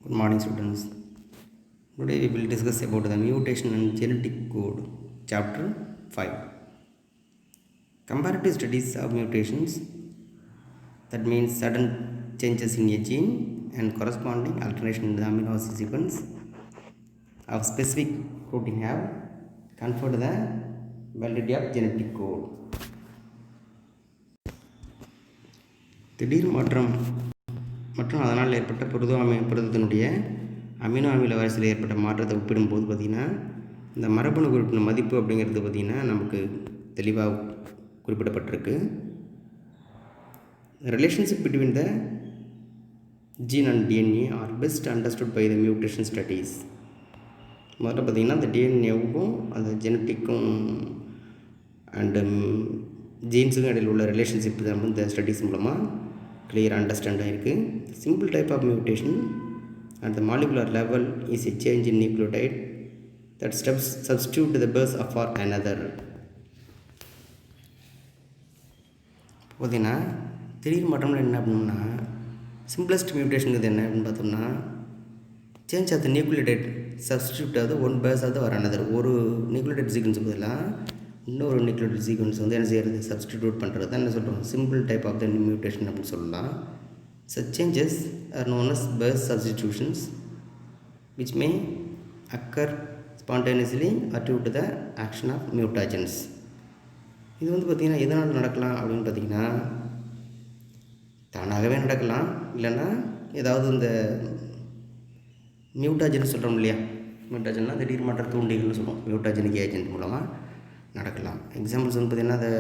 Good morning, students. Today we will discuss about the mutation and genetic code, chapter 5. Comparative studies of mutations, that means sudden changes in a gene and corresponding alteration in the amino acid sequence of specific protein have conferred the validity of genetic code. திடீர் மாற்றம் மற்றும் அதனால் ஏற்பட்ட புரதத்தினுடைய amino அமில வரிசையில் ஏற்பட்ட மாற்றத்தை ஒப்பிடும்போது பார்த்திங்கன்னா இந்த மரபணு குறிப்பிட்ட மதிப்பு அப்படிங்கிறது பார்த்திங்கன்னா நமக்கு தெளிவாக குறிப்பிடப்பட்டிருக்கு. Relationship between the gene and DNA are best understood by the mutation studies. முதல்ல பார்த்திங்கன்னா அந்த டிஎன்ஏவுக்கும் அந்த ஜெனட்டிக்கும் அண்டு ஜீன்ஸுக்கும் இடையில் உள்ள ரிலேஷன்ஷிப் தான் இந்த ஸ்டடீஸ் மூலமாக clear understand ஆயிருக்கு. Simple type of mutation at the molecular level is a change in nucleotide that substitute the base for another. பார்த்தீங்கன்னா திடீர் மாற்றம்ல என்ன பண்ணோம்னா சிம்பிளஸ்ட் மியூட்டேஷனுக்கு என்ன அப்படின்னு பார்த்தோம்னா change of the nucleotide substitute ஆகுது ஒன் பேஸ் ஆகுது வர another. ஒரு நியூக்ளியோடைட் சீக்வன்ஸ் பதிலாக இன்னொரு நியூக்ளியோடைட் சீக்வன்ஸ் வந்து என்ன செய்கிறது சப்ஸ்டிடியூட் பண்ணுறது தான் என்ன சொல்கிறோம் simple type of the mutation அப்படின்னு சொல்லலாம். Such changes are known as base substitutions which may occur spontaneously or due to the action of mutagens. இது வந்து பார்த்திங்கன்னா எதனால் நடக்கலாம் அப்படின்னு பார்த்திங்கன்னா தானாகவே நடக்கலாம், இல்லைன்னா ஏதாவது இந்த மியூட்டாஜன் சொல்கிறோம் இல்லையா, மியூட்டாஜன்னா திடீர் மாற்ற தூண்டிகள்னு சொல்லுவோம், மியூட்டாஜனிக் ஏஜென்ட் மூலமாக நடக்கலாம். எக்ஸாம்பிள்ஸ் வந்து பார்த்திங்கன்னா அந்த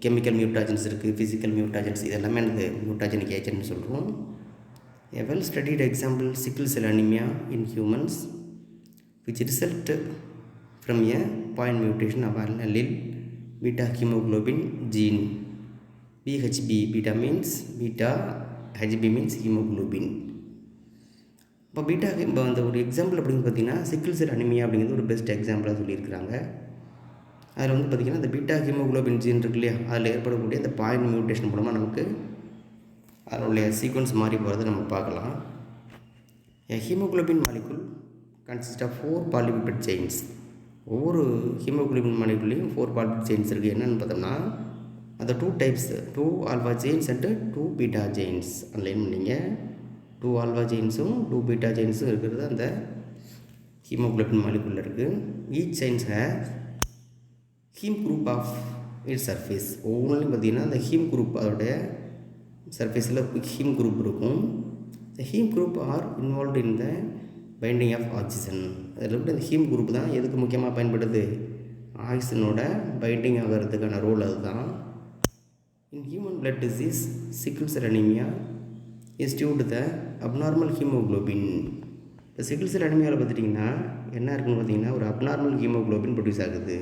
கெமிக்கல் மியூட்டாஜன்ஸ் இருக்குது, ஃபிசிக்கல் மியூட்டாஜன்ஸ், இதெல்லாமே எனக்கு மியூட்டாஜனிக் ஏஜென்ட்னு சொல்கிறோம். A well studied example, sickle cell anemia in humans which result from a point mutation of allele beta hemoglobin gene. BHB, beta means beta, HB means hemoglobin. இப்போ இப்போ அந்த ஒரு எக்ஸாம்பிள் அப்படின்னு பார்த்தீங்கன்னா சிக்கிள் செல் அனிமியா அப்படிங்கிறது ஒரு பெஸ்ட் எக்ஸாம்பிளாக சொல்லியிருக்கிறாங்க. அதில் வந்து பார்த்திங்கன்னா இந்த பீட்டா ஹீமோக்ளோபின் ஜீன் இருக்கு இல்லையா, அதில் ஏற்படக்கூடிய அந்த பாயிண்ட் மியூட்டேஷன் மூலமாக நமக்கு அதனுடைய சீக்வன்ஸ் மாறி போகிறத நம்ம பார்க்கலாம். Haemoglobin molecule consist of 4 polypeptide chains. ஒவ்வொரு ஹீமோக்ளோபின் மாலிகுல்லையும் 4 பாலிபெப்டைட் செயின்ஸ் இருக்குது. என்னென்னு பார்த்தோம்னா அந்த 2 types, 2 alpha chains and 2 beta chains. அன்லைன் பண்ணிங்க 2 ஆல்ஃபா செயின்ஸும் 2 பீட்டா செயின்ஸும் இருக்கிறது அந்த ஹீமோக்ளோபின் மாலிகுலில் இருக்குது. Each chains has haem group of its surface. ஒவ்வொன்றுலையும் பார்த்திங்கன்னா அந்த ஹீம் குரூப் அதோடைய சர்ஃபேஸில் ஹீம் குரூப் இருக்கும். இந்த haem group are involved in the binding of oxygen. அதில் விட இந்த ஹீம் குரூப் தான் எதுக்கு முக்கியமாக பயன்படுது, ஆக்சிஜனோட பைண்டிங் ஆகிறதுக்கான ரோல் அதுதான். In human blood disease sickle cell anaemia is due to the abnormal haemoglobin. இப்போ சிக்கிள் செல் அனிமியாவில் பார்த்துட்டிங்கன்னா என்ன இருக்குன்னு பார்த்தீங்கன்னா ஒரு அப்நார்மல் ஹீமோக்ளோபின் ப்ரொடியூஸ் ஆகுது.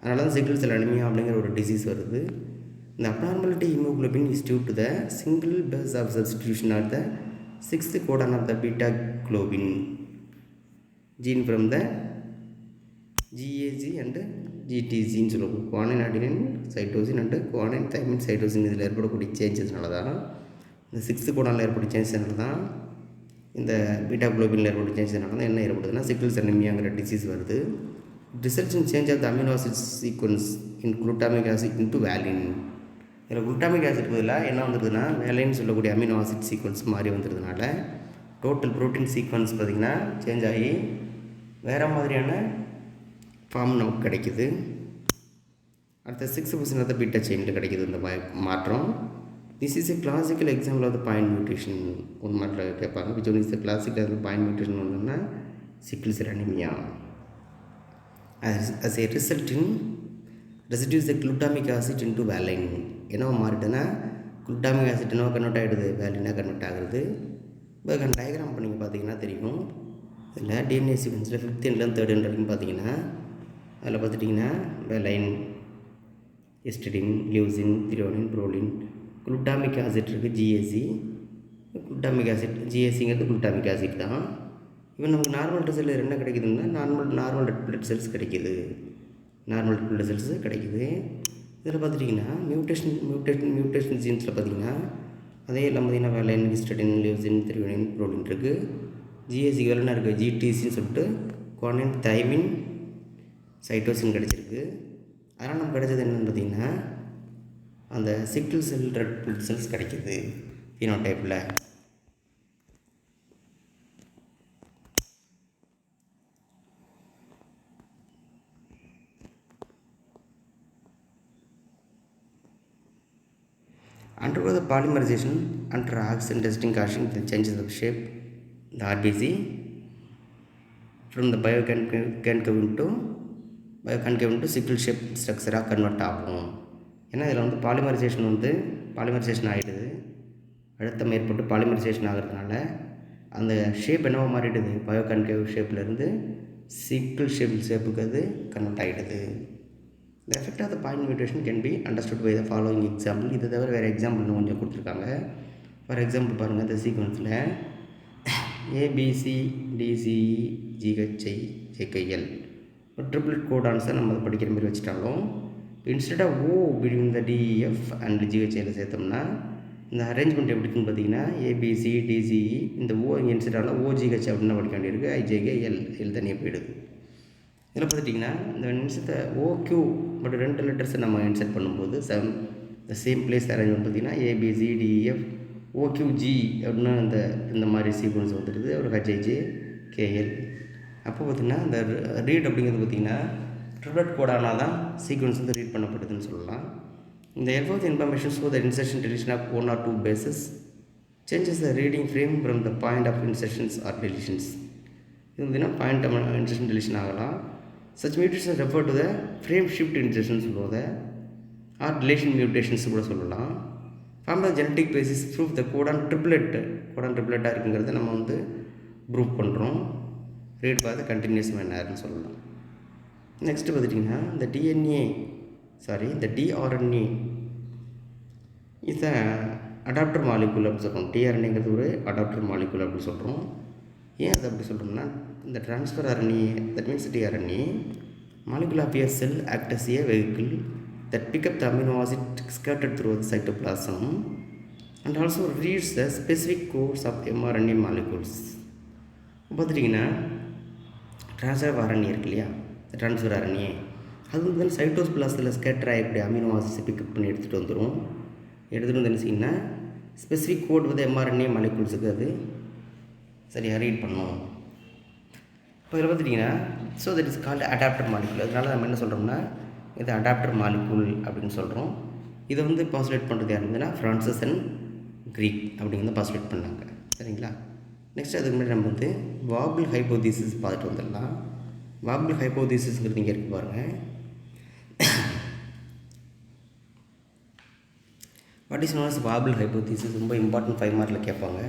அதனால தான் சிக்கிள் செல் அனிமியா அப்படிங்கிற ஒரு டிசீஸ் வருது. இந்த abnormality haemoglobin is due to the single base of substitution of the 6th codon of the beta globin gene from the GAG and GTGன்னு சொல்லுவோம். Guanine adenine cytosine and guanine thymine cytosine இதில் ஏற்படக்கூடிய சேஞ்சஸ்னால தான் இந்த 6th codonல ஏற்பட்ட சேஞ்சஸ்னால தான் இந்த beta குளோபினில் ஏற்பட்ட சேஞ்சஸ்னால தான் என்ன ஏற்படுதுன்னா சிக்கிள் செல் அனிமியாங்கிற டிசீஸ் வருது. Results in change of the amino acid sequence in glutamic acid into valine. இதில் குளுட்டாமிக் ஆசிட் பதிலாக என்ன வந்துடுதுன்னா வேலைன்னு சொல்லக்கூடிய அமினோ ஆசிட் சீக்வன்ஸ் மாதிரி வந்துடுறதுனால டோட்டல் ப்ரோட்டீன் சீக்வன்ஸ் பார்த்திங்கன்னா சேஞ்ச் ஆகி வேறு மாதிரியான ஃபார்ம் நமக்கு கிடைக்குது. அடுத்த 6% ஆஃப் த பீட்டா செயினில் கிடைக்கிது இந்த மாற்றம். This is a classical example of the point mutation. ஒரு மாட்டில் கேட்பாங்க which one is the classical point mutation ஒன்றுன்னா sickle cell anaemia. As a result in reduce the glutamic acid into valine. என்னவோ மாறிட்டுன்னா glutamic acid என்னவோ convert ஆகிடுது, வேலினாக convert ஆகுது. இப்போ diagram பண்ணிங்க பார்த்தீங்கன்னா தெரியும். இதில் டிஎன்ஏ சீக்வன்ஸில் 5th எண்ட்லேருந்து 3rd எண்ட் வரைக்கும் பார்த்தீங்கன்னா அதில் பார்த்துட்டிங்கன்னா valine, histidine, leucine, threonine, proline, glutamic acid இருக்குது GAC. குளுட்டாமிக் ஆசிட் GACங்கிறது குளுட்டாமிக் ஆசிட் தான். இப்போ நமக்கு நார்மல் செல்லில் என்ன கிடைக்குதுன்னா நார்மல் ரெட் பிளட் செல்ஸ் கிடைக்கிது, நார்மல் ரெட் பிளட் செல்ஸ் கிடைக்குது. இதில் பார்த்துட்டிங்கன்னா மியூட்டேஷன் ஜீன்ஸில் பார்த்திங்கன்னா அதே எல்லாம் பார்த்திங்கன்னா valine histidine leucine threonine protein இருக்குது. ஜிஎஸ்சிக்கு வேலை என்ன இருக்குது, ஜிடிசின்னு சொல்லிட்டு குவானின் தைமின் சைட்டோசின் கிடச்சிருக்கு. அதனால் நமக்கு கிடைச்சது என்னென்னு பார்த்திங்கன்னா அந்த சிக்கிள் செல் ரெட் பிளட் செல்ஸ் கிடைக்கிது ஃபீனோடைப்பில். Undergo the polymerization under oxygen testing causing the changes of shape, the RBC from the bioconcave into sickle shape structure convert ஆகும். ஏன்னா இதில் வந்து பாலிமரைசேஷன் ஆகிடுது, அழுத்தம் ஏற்பட்டு பாலிமரைசேஷன் ஆகிறதுனால அந்த ஷேப் என்னவோ மாறிடுது, பயோகன்கேவ் ஷேப்லேருந்து சிக்கிள் ஷேப்புக்கு அது கன்வெர்ட் ஆகிடுது. The effect of the point mutation can be understood by the following example. இது தவிர வேறு எக்ஸாம்பிள் இன்னும் கொஞ்சம் கொடுத்துருக்காங்க. ஃபார் எக்ஸாம்பிள் பாருங்கள், இந்த சீக்வன்ஸில் ABCDCEGHIJKL ஒரு ட்ரிப்ளெட் கோடான்ஸை நம்ம படிக்கிற மாதிரி வச்சுட்டாலும் instead of O between the DEF and GHL சேர்த்தோம்னா இந்த அரேஞ்ச்மெண்ட் எப்படி இருக்குன்னு பார்த்தீங்கன்னா ABCDCE இந்த O இங்கே இன்ஸ்டெட் ஆனால் OGH அப்படின்னு படிக்க வேண்டியிருக்கு, IJKL தனியாக போயிடுது. இதில் பார்த்துட்டிங்கன்னா இந்த நிமிஷத்தை OQ பட் 2 லெட்டர்ஸை நம்ம இன்சர்ட் பண்ணும்போது த சேம் பிளேஸ் அரேஞ்ச்மெண்ட் பார்த்திங்கன்னா ABCDEF OQG அப்படின்னு இந்த மாதிரி சீக்வன்ஸ் வந்துடுது, ஒரு HIJKL. அப்போ பார்த்திங்கன்னா இந்த ரீட் அப்படிங்கிறது பார்த்திங்கன்னா ட்ரிப்ளெட் கோடானால் தான் சீக்வன்ஸ் வந்து ரீட் பண்ணப்படுதுன்னு சொல்லலாம். இந்த above the information show the insertion deletion of 1 or 2 bases changes the reading frame from the point of insertions or deletions. இது பார்த்திங்கன்னா பாயிண்ட் இன்சர்ஷன் டெலிஷன் ஆகலாம். Such mutations refer to the frame shift insertions சொல்லுவாங்க, or deletion mutations கூட சொல்லலாம். From the genetic basis proof the codon triplet இருக்குங்கிறத நம்ம வந்து prove பண்ணுறோம். ரீட் பார்த்து கண்டினியூஸ் மேனர்னு சொல்லலாம். நெக்ஸ்ட்டு பார்த்துட்டிங்கன்னா இந்த டிஆர்என்ஏ இதை அடாப்டர் மாலிகுல் அப்படின்னு சொல்கிறோம். டிஆர்என்ஏங்கிறது ஒரு அடாப்டர் மாலிகுல் அப்படின்னு சொல்கிறோம். ஏன் அதை அப்படி சொல்கிறோம்னா இந்த transfer RNA, that means tRNA molecule of a cell act as a vehicle that pick up the amino acid scattered through the cytoplasm and also reads the specific codes of mRNA molecules. பார்த்துட்டிங்கன்னா transfer RNA இருக்கு இல்லையா, இந்த transfer RNA அது வந்து சைட்டோபிளாசத்தில் scatter ஆகிக்கூடிய amino ஆசிட்ஸை pickup பண்ணி எடுத்துகிட்டு வந்து என்ன செய்யணும்னா ஸ்பெசிஃபிக் கோட் வந்து mRNA மாலிகுல்ஸுக்கு அது சரியாக ரீட் பண்ணும். இப்போ இதில் பார்த்துட்டிங்கன்னா so that is called adapter molecule. அதனால் நம்ம என்ன சொல்கிறோம்னா இது அடாப்டர் மாலிகுல் அப்படின்னு சொல்கிறோம். இதை வந்து பாஸ்டுலேட் பண்ணுறது யார் இருந்ததுன்னா ஃப்ரான்சிஸ் அண்ட் கிரீக் அப்படிங்கிறத பாஸ்டுலேட் பண்ணாங்க. சரிங்களா? நெக்ஸ்ட் அதுக்கு முன்னாடி நம்ம வந்து வாபிள் ஹைப்போதீசிஸ் பார்த்துட்டு வந்துடலாம். வாபிள் ஹைப்போதீசிஸ்ங்கிறது இங்கே இருக்குது பாருங்கள். What is known as wobble hypothesis? ரொம்ப இம்பார்ட்டன்ட் 5 மார்க்கில் கேட்பாங்க.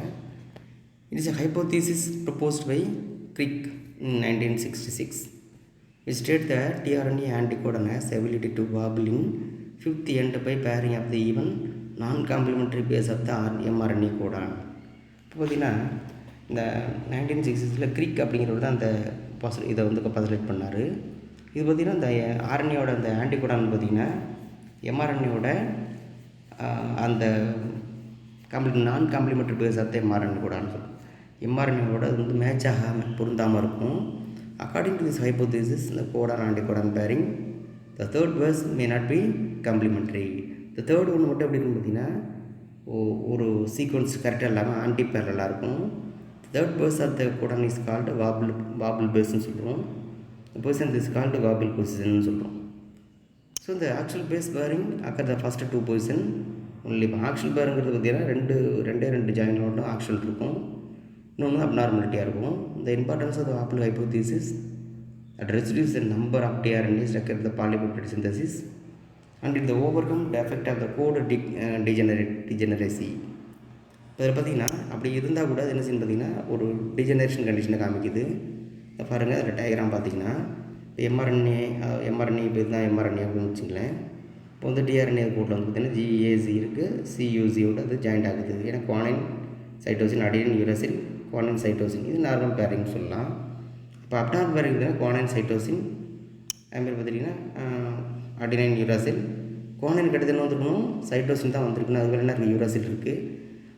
It is a hypothesis proposed by Crick in 1966. It states that tRNA anticodon has the ability to wobble in fifth end by pairing of the even non-complementary base of the mRNA codon. இப்போ பார்த்திங்கன்னா இந்த 1960s கிரிக் அப்படிங்கிறவர் தான் அந்த இதை வந்து postulate பண்ணார். இது பார்த்திங்கன்னா இந்த ஆர்என்ஏவோட அந்த ஆன்டிகோடான் பார்த்திங்கன்னா எம்ஆர்என்ஏவோட அந்த நான் complementary base of the mRNA கூடான்னு சொல்லுவோம். எம்ஆர்என்ஏவோட அது வந்து மேட்ச் ஆகாமல் பொருந்தாமல் இருக்கும். அக்கார்டிங் டு திஸ் ஹைப்போதீசிஸ் இந்த codon anticodon pairing the third base may not be complementary. இந்த தேர்ட் ஒன்று மட்டும் எப்படி இருக்குன்னு பார்த்திங்கன்னா ஒரு சீக்வன்ஸ் கரெக்டாக இல்லாமல் ஆன்டி பேரலாக இருக்கும். Third base of the codon is called wobble பேஸ்ன்னு சொல்கிறோம். Position is called wobble position சொல்கிறோம். ஸோ இந்த actual base pairing occur the first 2 position only. இப்போ ஆக்சுவல் பேருங்கிறது பார்த்திங்கன்னா ரெண்டு ஜாயினோட ஆக்சுவல் இருக்கும், இன்னொன்று அப்நார்மலிட்டியாக இருக்கும். இந்த importance of the wobble hypothesis at residues the number of tRNAs recur the polypeptide synthesis and இந்த overcome the effect of the code degeneracy. இதில் பார்த்திங்கன்னா அப்படி இருந்தால் கூட அது என்ன செய்யணும் பார்த்திங்கன்னா ஒரு டிஜெனரேஷன் கண்டிஷனை காமிக்குது. பாருங்கள் அதில் டயக்ராம் பார்த்திங்கன்னா எம்ஆர்என்ஏ இப்போ இதுதான் எம்ஆர்என்ஏ அப்படின்னு வச்சுங்களேன். இப்போ வந்து டிஆர்என்ஏ கோட்டில் வந்து பார்த்திங்கன்னா GAC இருக்குது, CUCயோட அது ஜாயிண்ட் ஆகுது. ஏன்னா guanine cytosine அடினின் uracil guanine cytosine இது நார்மல் பேரிங் சொல்லலாம். இப்போ அப்டார்மல் பேரிங் தான் குவானின் சைட்டோசின் அதுமாதிரி பார்த்திங்கன்னா அடினைன் யூராசில் குவானின் கிட்டத்தட்ட வந்துருக்கணும், சைட்டோசின் தான் வந்திருக்குன்னு அது வேறு என்ன இருக்குது யூராசில் இருக்குது.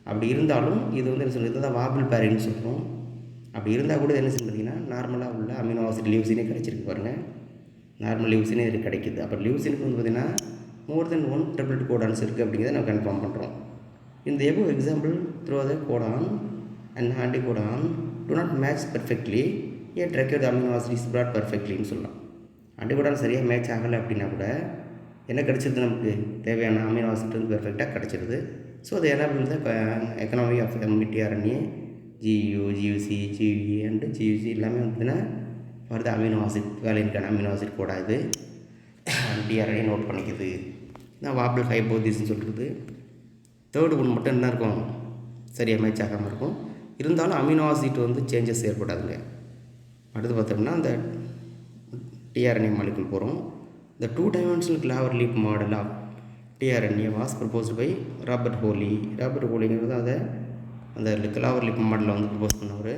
அப்படி இருந்தாலும் இது வந்து என்ன சொல்கிறது, தான் வாபிள் பேரின்னு சொல்கிறோம். அப்படி இருந்தால் கூட என்ன செய்யும் பார்த்திங்கன்னா, நார்மலாக உள்ள அமினோ ஆசிட் லியூசினே கிடச்சிருக்கு பாருங்கள். நார்மல் லியூசினே இது கிடைக்குது. அப்போ லியூசினுக்கு வந்து பார்த்திங்கன்னா மோர் தென் 1 ட்ரிப்ளெட் கோடான்ஸ் இருக்குது அப்படிங்கிறத நம்ம கன்ஃபார்ம் பண்ணுறோம். இந்த above example through the codon and anticodon do not match perfectly it require the amino acid is brought பர்ஃபெக்ட்லின்னு சொல்லலாம். ஆன்டிகோடான் சரியாக மேட்ச் ஆகலை அப்படின்னா கூட என்ன கிடச்சிருது, நமக்கு தேவையான அமினோ ஆசிட் வந்து பெர்ஃபெக்டாக கிடச்சிருது. ஸோ அது enable the economy of mRNA, GU, GUC, GUE and GUC எல்லாமே வந்துன்னா ஃபார் த அமினோ ஆசிட் வேலைக்கான அமினோ ஆசிட் கூட இது டிஆர்என்ஏ நோட் பண்ணிக்குது. நான் வாபிள் ஹைபோதிஸ்ன்னு சொல்கிறது. தேர்டு ஒன்று மட்டும் என்ன இருக்கும், சரியாக மேட்ச் ஆகாமல் இருக்கும். இருந்தாலும் அமினோ ஆசிட் வந்து சேஞ்சஸ் ஏற்படாதுங்க. அடுத்து பார்த்தோம்னா அந்த டிஆர்என்ஏ மாலிகுல் போகிறோம். The 2-dimensional clover leaf model of tRNA was proposed by Robert Holley. Robert ஹோலிங்கிறது அதை அந்த கிளாவர் லீப் மாடலில் வந்து ப்ரப்போஸ் பண்ணவர்.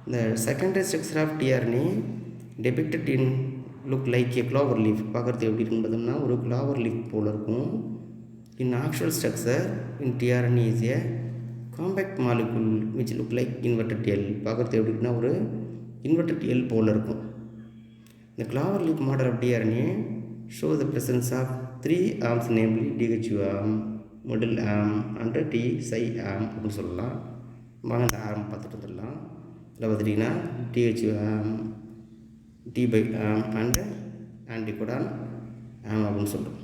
இந்த secondary structure of tRNA depicted in look like a clover leaf. பார்க்குறது எப்படி இருக்குன்னு பார்த்தோம்னா ஒரு கிளாவர் லீஃப் போல் இருக்கும். In actual structure in tRNA is a compact molecule which look like inverted L. பார்க்குறது எப்படி இருக்குன்னா ஒரு இன்வெர்டட் எல் போல் இருக்கும். The clover leaf model of DNA shows the presence of 3 arms, namely DHU arm, middle arm and T-psi arm அப்படின்னு சொல்லலாம். வாங்க இந்த arm பார்த்துட்டு வந்துடலாம். இதில் பார்த்துட்டிங்கன்னா DHU arm, T-by arm and anticodon arm அப்படின்னு சொல்கிறோம்.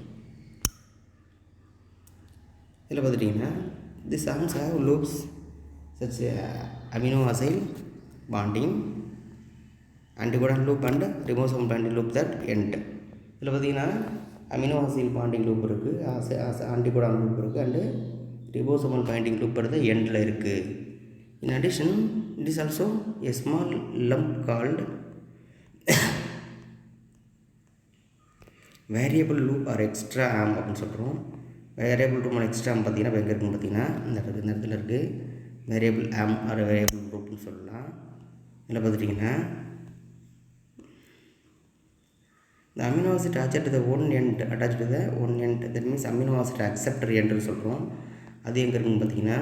இதில் பார்த்துட்டிங்கன்னா these arms have loops such amino acid bonding, anticodon loop and ribosomal binding loop that end. இதில் பார்த்திங்கன்னா அமினோ ஆசிட் பாண்டிங் லூப் இருக்குது, ஆன்டிகோடான் லூப் இருக்குது அண்டு ரிபோசோமல் பைண்டிங் லூப் எடுத்து எண்டில் இருக்குது. In addition it is also a small lump called variable loop or extra arm அப்படின்னு சொல்கிறோம். Variable loop or extra ஆம் பார்த்திங்கன்னா எங்கே இருக்குன்னு பார்த்திங்கன்னா இந்த இடத்துல இருக்குது. வேரியபிள் ஆம் ஆர் வேரியபிள் லூப்னு சொல்லலாம். இதில் பார்த்துட்டிங்கன்னா the amino acid attached to the one end, that means amino acid acceptor end சொல்கிறோம். அது எங்கே இருக்குன்னு பார்த்தீங்கன்னா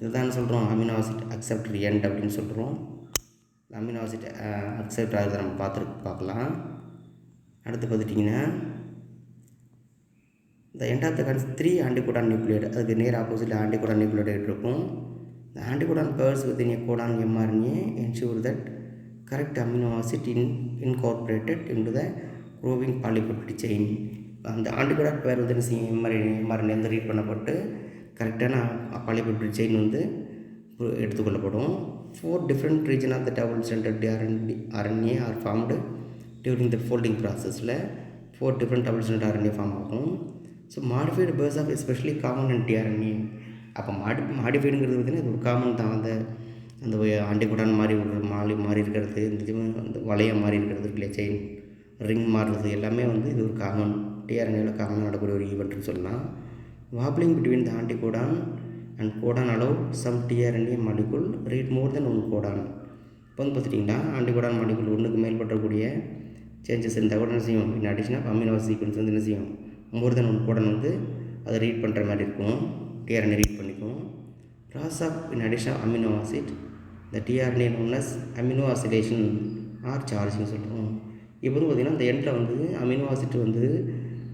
இதுதான் சொல்கிறோம் அமினோ ஆசிட் அக்செப்டர் எண்ட் அப்படின்னு சொல்கிறோம். அமினோ ஆசிட் அக்செப்ட் ஆகிறத நம்ம பார்க்கலாம். அடுத்து பார்த்துட்டிங்கன்னா இந்த end of the cons 3 anticodon nucleotide, அதுக்கு நேர் ஆப்போசிட்டில் ஆன்டிகோடான் நியூக்ளியோடைடு இருக்கும். இந்த anticodon pairs within a codon mRNA ensure that correct amino acid incorporated into the growing polypeptide செயின். அந்த ஆன்டிகோடான் பேர் வந்து என்ன செய்யும், எம்ஆர்என்ஏ வந்து ரீட் பண்ணப்பட்டு கரெக்டான பாலிபெப்டிட் செயின் வந்து எடுத்துக்கொள்ளப்படும். 4 different region of the double standard RNA are formed during the folding ப்ராசஸில் 4 different double standard RNA form ஆகும். So modified pairs of especially common and tRNA. அப்போ மாடிஃபைடுங்கிறது பார்த்திங்கன்னா இது ஒரு காமன் தான். அந்த ஆன்டிகோடான் மாதிரி ஒரு மாறி இருக்கிறது, இந்த வளையம் மாறி இருக்கிறது இல்லையா, செயின் ரிங் மாறுறது எல்லாமே வந்து இது ஒரு காமன் டிஆர்என்ஏவில் காமனாக நடக்கூடிய ஒரு ஈவெண்ட்னு சொல்லலாம். Wobbling between the anticodon and codon allow some tRNA molecule read more then 1 codon. இப்போ வந்து பார்த்துட்டிங்கன்னா ஆன்டிகோடான் மாலிகுல் ஒன்றுக்கு மேற்பட்டக்கூடிய சேஞ்சஸ் இருந்தால் கூட என்ன செய்யும், in addition of amino sequence வந்து என்ன செய்யும், மோர் தென் 1 கோடான் வந்து அதை ரீட் பண்ணுற மாதிரி இருக்கும், டிஆர்என்ஏ ரீட் பண்ணிக்கும். Loss of in addition of amino acid the tRNA known as aminoacylation or சார்ஜ்னு சொல்கிறோம். இப்போ வந்து பார்த்திங்கன்னா இந்த எண்டில் வந்து அமினோ ஆசிட் வந்து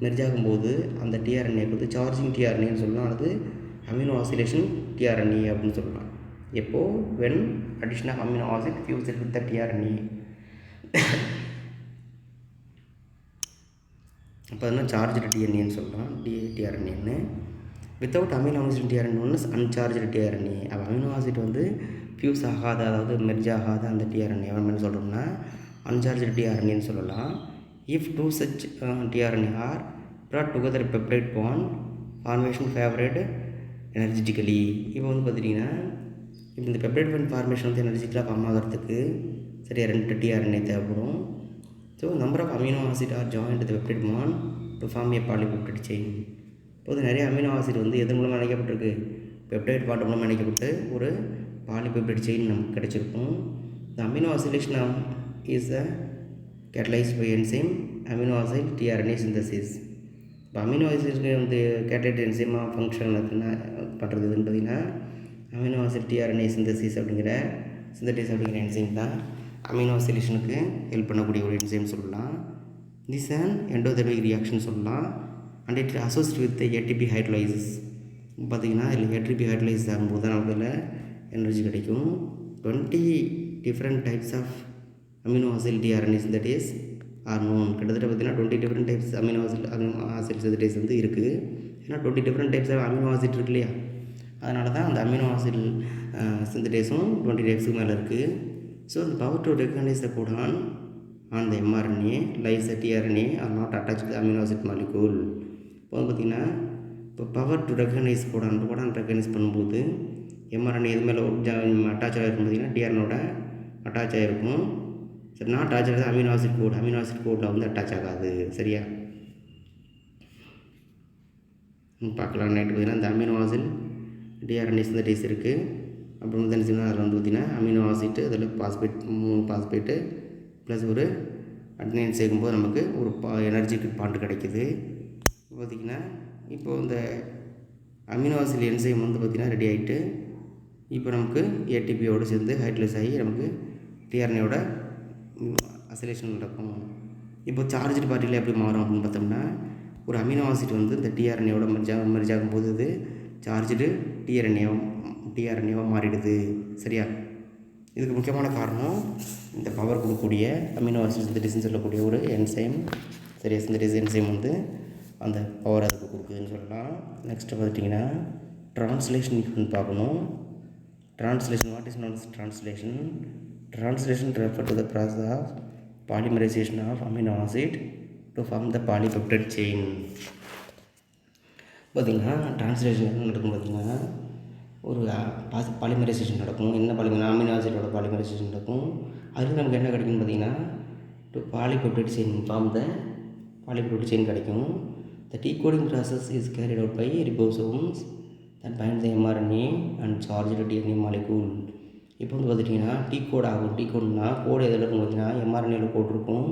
மெர்ஜ் ஆகும்போது அந்த டிஆர்என்ஏக்கு வந்து சார்ஜிங் டிஆர்என்ஏன்னு சொல்லலாம், அல்லது அமினோ ஆசிலேஷன் டிஆர்என்ஏ அப்படின்னு சொல்லலாம். எப்போது when addition of amino acid fused with the tRNA. அப்போ அதனால் சார்ஜ்டு டிஎன்ஏன்னு சொல்லலாம், டிஆர்என்ஏன்னு. வித்தவுட் அமினோ ஆசிட் டிஆர்என்ஏ ஒன்று அன்சார்ஜ்டு டிஆர்என்ஏ. அப்போ அமினோ ஆசிட் வந்து ஃபியூஸ் ஆகாத, அதாவது மெர்ஜ் ஆகாத அந்த டிஆர்என்ஏ என்ன சொல்கிறோம்னா uncharged tRNA சொல்லலாம். If 2 such tRNA are brought together peptide bond formation favored energetically. இப்போ வந்து பார்த்திங்கன்னா இப்போ இந்த பெப்டைட் பாண்ட் ஃபார்மேஷன் வந்து எனர்ஜிக்கலாக ஃபார்ம் ஆகிறதுக்கு சரியாக 2 tRNA தேவைப்படும். So number of amino acid are joint the peptide bond to form a polypeptide chain. இப்போது நிறைய அமினோ ஆசிட் வந்து எதன் மூலமாக இணைக்கப்பட்டிருக்கு, பெப்டைட் பாண்ட் மூலமாக இணைக்கப்பட்டு ஒரு பாலிபெப்டைட் செயின் நமக்கு கிடைச்சிருக்கும். த amino oscillation is catalyzed by enzyme amino acid tRNA synthesis. இப்போ அமினோ ஆசிட்க்கு வந்து கேட்டலைட் என்சைமாக ஃபங்க்ஷன் பண்ணுறது எதுன்னு பார்த்திங்கன்னா அமினோ ஆசிட் டிஆர்என்ஏ சிந்தசிஸ் அப்படிங்கிற என்சைம் தான் அமினோ ஆசிலேஷனுக்கு ஹெல்ப் பண்ணக்கூடிய ஒரு என்சைம் சொல்லலாம். திஸ் அண்ட் எண்டோதெர்மிக் ரியாக்ஷன் சொல்லலாம். And it associate with ATP hydrolysis. பார்த்திங்கன்னா இதில் ஏடிபி ஹைட்ரோலைசிஸ் ஆகும்போது தான் நமக்கு இதில் எனர்ஜி கிடைக்கும். 20 different types of amino acid tRNAs that is are known. கிட்டத்தட்ட பார்த்திங்கன்னா 20 different types amino acid synthetase வந்து இருக்குது. ஏன்னா 20 different types of amino acid இருக்கு இல்லையா, அதனால தான் அந்த அமினோ ஆசிட் சிந்தடேஸும் 20 டைப்ஸுக்கு மேலே இருக்குது. So the power to recognize the codon on the mRNA lies at tRNA are not attached to the amino acid molecule. இப்போ பார்த்திங்கன்னா இப்போ power to recognise Godan recognise பண்ணும்போது எம்ஆர்என்ஏ இது மேலே அட்டாச் ஆகிருக்கும் பார்த்திங்கன்னா டிஆர்எனோட அட்டாச் ஆகிருக்கும். சரி, நாட் அட்டாச் ஆகுது அமினோ ஆசிட் கோடில் வந்து அட்டாச் ஆகாது. சரியா பார்க்கலாம். நைட்டு பார்த்திங்கன்னா இந்த அமினோ ஆசிட் டிஆர்என்ஏ சிந்தடேஸ் இருக்குது. அப்புறம் வந்து என்ன அதில் வந்து பார்த்திங்கன்னா அமினோ ஆசிட்டு அதில் பாஸ்பேட்டு ப்ளஸ் ஒரு அட்னைன் சேர்க்கும்போது நமக்கு ஒரு எனர்ஜிக்கு பாண்ட் கிடைக்கிது. பார்த்திங்கன்னா இப்போது இந்த அமினோ ஆசிட் என்சைம் வந்து பார்த்திங்கன்னா ரெடி ஆகிட்டு இப்போ நமக்கு ஏடிபியோடு சேர்ந்து ஹைட்ரலைஸ் ஆகி நமக்கு டிஆர்என்ஏவோட அசிலேஷன் நடக்கும். இப்போ சார்ஜ்டு பார்ட்டிகள் எப்படி மாறும் அப்படின்னு பார்த்தோம்னா ஒரு அமினோ ஆசிட் வந்து இந்த டிஆர்என்ஏவோட மெர்ஜ் ஆகும்போது இது சார்ஜ்டு டிஆர்என்ஏவாக மாறிடுது. சரியா, இதுக்கு முக்கியமான காரணம் இந்த பவர் கொடுக்கக்கூடிய அமினோ ஆசிட் சிந்தடிஸ்ன்னு சொல்லக்கூடிய ஒரு என்சைம். சரியா, சிந்தடிஸ் என்சைம் வந்து அந்த பவர் அதுக்கு கொடுக்குதுன்னு சொல்லலாம். நெக்ஸ்ட்டு பார்த்துட்டிங்கன்னா ட்ரான்ஸ்லேஷன் ஈக்குவல்னு பார்க்கணும். Translation, what is known as translation? Translation refer to the process of polymerization of amino acid to form the polypeptide chain. பார்த்திங்கன்னா ட்ரான்ஸ்லேஷன் என்ன நடக்கும் பார்த்திங்கன்னா ஒரு பாலிமரைசேஷன் நடக்கும். என்ன அமினோ ஆசிடோட பாலிமரைசேஷன் நடக்கும். அதில் நமக்கு என்ன கிடைக்கும்னு பார்த்திங்கன்னா to polypeptide chain form the polypeptide chain கிடைக்கும். The decoding process is carried out by ribosomes that bind the mRNA and charged DNA molecule. இப்போ வந்து பார்த்துட்டிங்கன்னா டீகோட் ஆகும். டீகோட்னா கோடு எதில் இருக்கும் பார்த்திங்கன்னா எம்ஆர்என்ஏவில் கோடு இருக்கும்.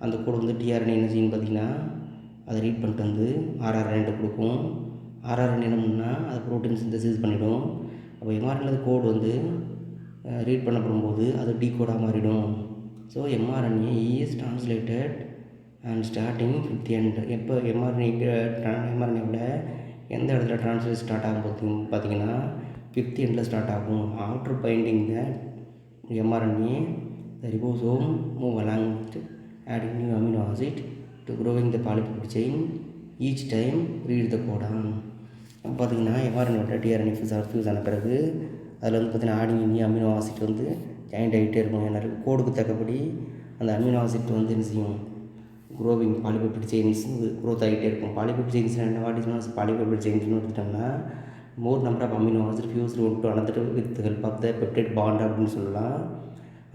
அந்த கோடு வந்து டிஆர்என்ஏ என்ன செய்யணும் பார்த்திங்கன்னா அதை ரீட் பண்ணிட்டு வந்து ஆர்ஆர்என்ஏ கொடுக்கும். ஆர்ஆர்என்ஏ என்னன்னா அது ப்ரோட்டீன் சிந்தசிஸ் பண்ணிவிடும். அப்போ எம்ஆர்என்ஏ கோடு வந்து ரீட் பண்ணப்படும்போது அது டீகோடாக மாறிடும். So mRNA is translated and starting with end. எப்போ எம்ஆர்என்ஏவில் எந்த இடத்துல ட்ரான்ஸ்லேட் ஸ்டார்ட் ஆகும் பார்த்திங்கன்னா 5th எண்டில் ஸ்டார்ட் ஆகும். After binding the mRNA the ribosome move along adding new amino acid to growing the polypeptide chain each time read the codon. பார்த்திங்கன்னா எம்ஆர்என்ஏவோட tRNA fuse ஆன பிறகு அதில் வந்து பார்த்திங்கன்னா ஆடிங் நியூ அமினோ ஆசிட் வந்து ஜாயிண்ட் ஆகிட்டே இருக்கும். ஏன்னா கோடுக்கு தக்கபடி அந்த அமினோ ஆசிட் வந்து என்ன செய்யும், க்ரோவிங் பாலிபெப்டைட் செயின்ஸ் க்ரோத் ஆகிட்டே இருக்கும். பாலிபெப்டைட் செயின்ஸ் என்ன what is known as polypeptide செயின்ஸ்னு எடுத்துட்டோம்னா more number of amino acid fused one to another with help of the peptide bond அப்படின்னு சொல்லலாம்.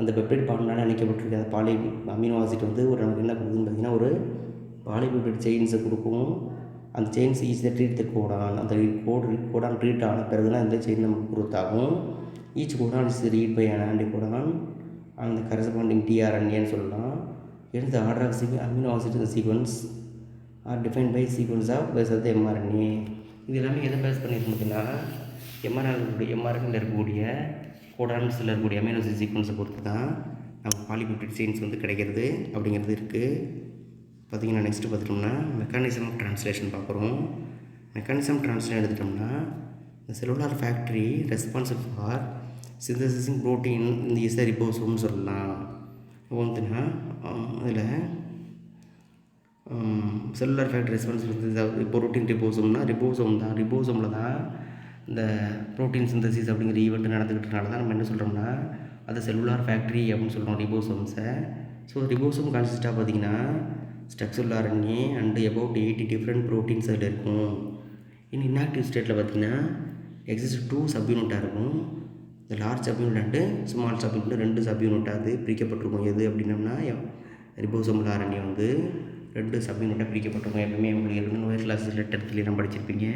அந்த பெப்டைட் பாண்ட்னால இணைக்கப்பட்டிருக்க அந்த அமினோ ஆசிட் வந்து ஒரு நமக்கு என்ன கொடுக்குதுன்னு பார்த்திங்கன்னா ஒரு பாலிபெப்டைட் செயின்ஸை கொடுக்கும். அந்த செயின்ஸ் ஈஸியாக ட்ரீட் த கோடான். அந்த கோடான் ட்ரீட் ஆன பிறகு தான் இந்த செயின் நமக்கு குரோத் ஆகும். Each codon is read by an anti codon அந்த கரஸ்பாண்டிங் டிஆர்என்ஏன்னு சொல்லலாம். Hence the order of amino acid in the sequence are defined by sequence of base of the mRNA. இது எல்லாமே எதை பேஸ் பண்ணியிருக்கோம் அப்படின்னா எம்ஆர்என்ஏல இருக்கக்கூடிய கோடான்ஸில் இருக்கக்கூடிய அமினோ ஆசிட் சீக்வன்ஸை பொறுத்து தான் நம்ம பாலிபெப்டைட் செயின்ஸ் வந்து கிடைக்கிறது அப்படிங்கிறது இருக்குது. பார்த்திங்கன்னா நெக்ஸ்ட்டு பார்த்துட்டோம்னா மெக்கானிசம் ஆஃப் ட்ரான்ஸ்லேஷன் பார்க்குறோம். மெக்கானிசம் ட்ரான்ஸ்லேஷன் எடுத்துட்டோம்னா இந்த cellular factory responsible for synthesising protein இந்த இஸ் ரிபோசோம்னு சொல்லலாம். இப்போ வந்துன்னா அதில் செல்லுலார் ஃபேக்டரி ரெஸ்பான்சிபிலிட்டி இப்போ ப்ரோட்டீன் ரிபோசோம் தான். ரிபோசோமில் தான் இந்த ப்ரோட்டீன் சிந்தசிஸ் அப்படிங்கிற ஈவெண்ட் நடந்துக்கிட்டனால தான் நம்ம என்ன சொல்கிறோம்னா அது செல்லுலார் ஃபேக்ட்ரி அப்படின்னு சொல்கிறோம் ரிபோசோம்ஸை. ஸோ ரிபோசோம் கன்சிஸ்டாக பார்த்திங்கன்னா structural RNA and about 80 different proteins அதில் இருக்கும். இன்ஆக்டிவ் ஸ்டேட்டில் பார்த்திங்கன்னா எக்ஸிஸ்ட் 2 சப்யூனிட்டாக இருக்கும். இந்த large subunit and small subunit 2 சப்யூனிட்டாக அது பிரிக்கப்பட்டிருக்கும். எது அப்படின்னம்னா ரிபோசோமல் ஆர்என்ஏ வந்து 2 சப்யூனிட்டாக பிரிக்கப்பட்டிருக்கும். எப்பவுமே உங்களுக்கு ஏற்கனவே லோயர் கிளாஸ் லெட்டர்ஸ்லாம் படிச்சிருப்பீங்க.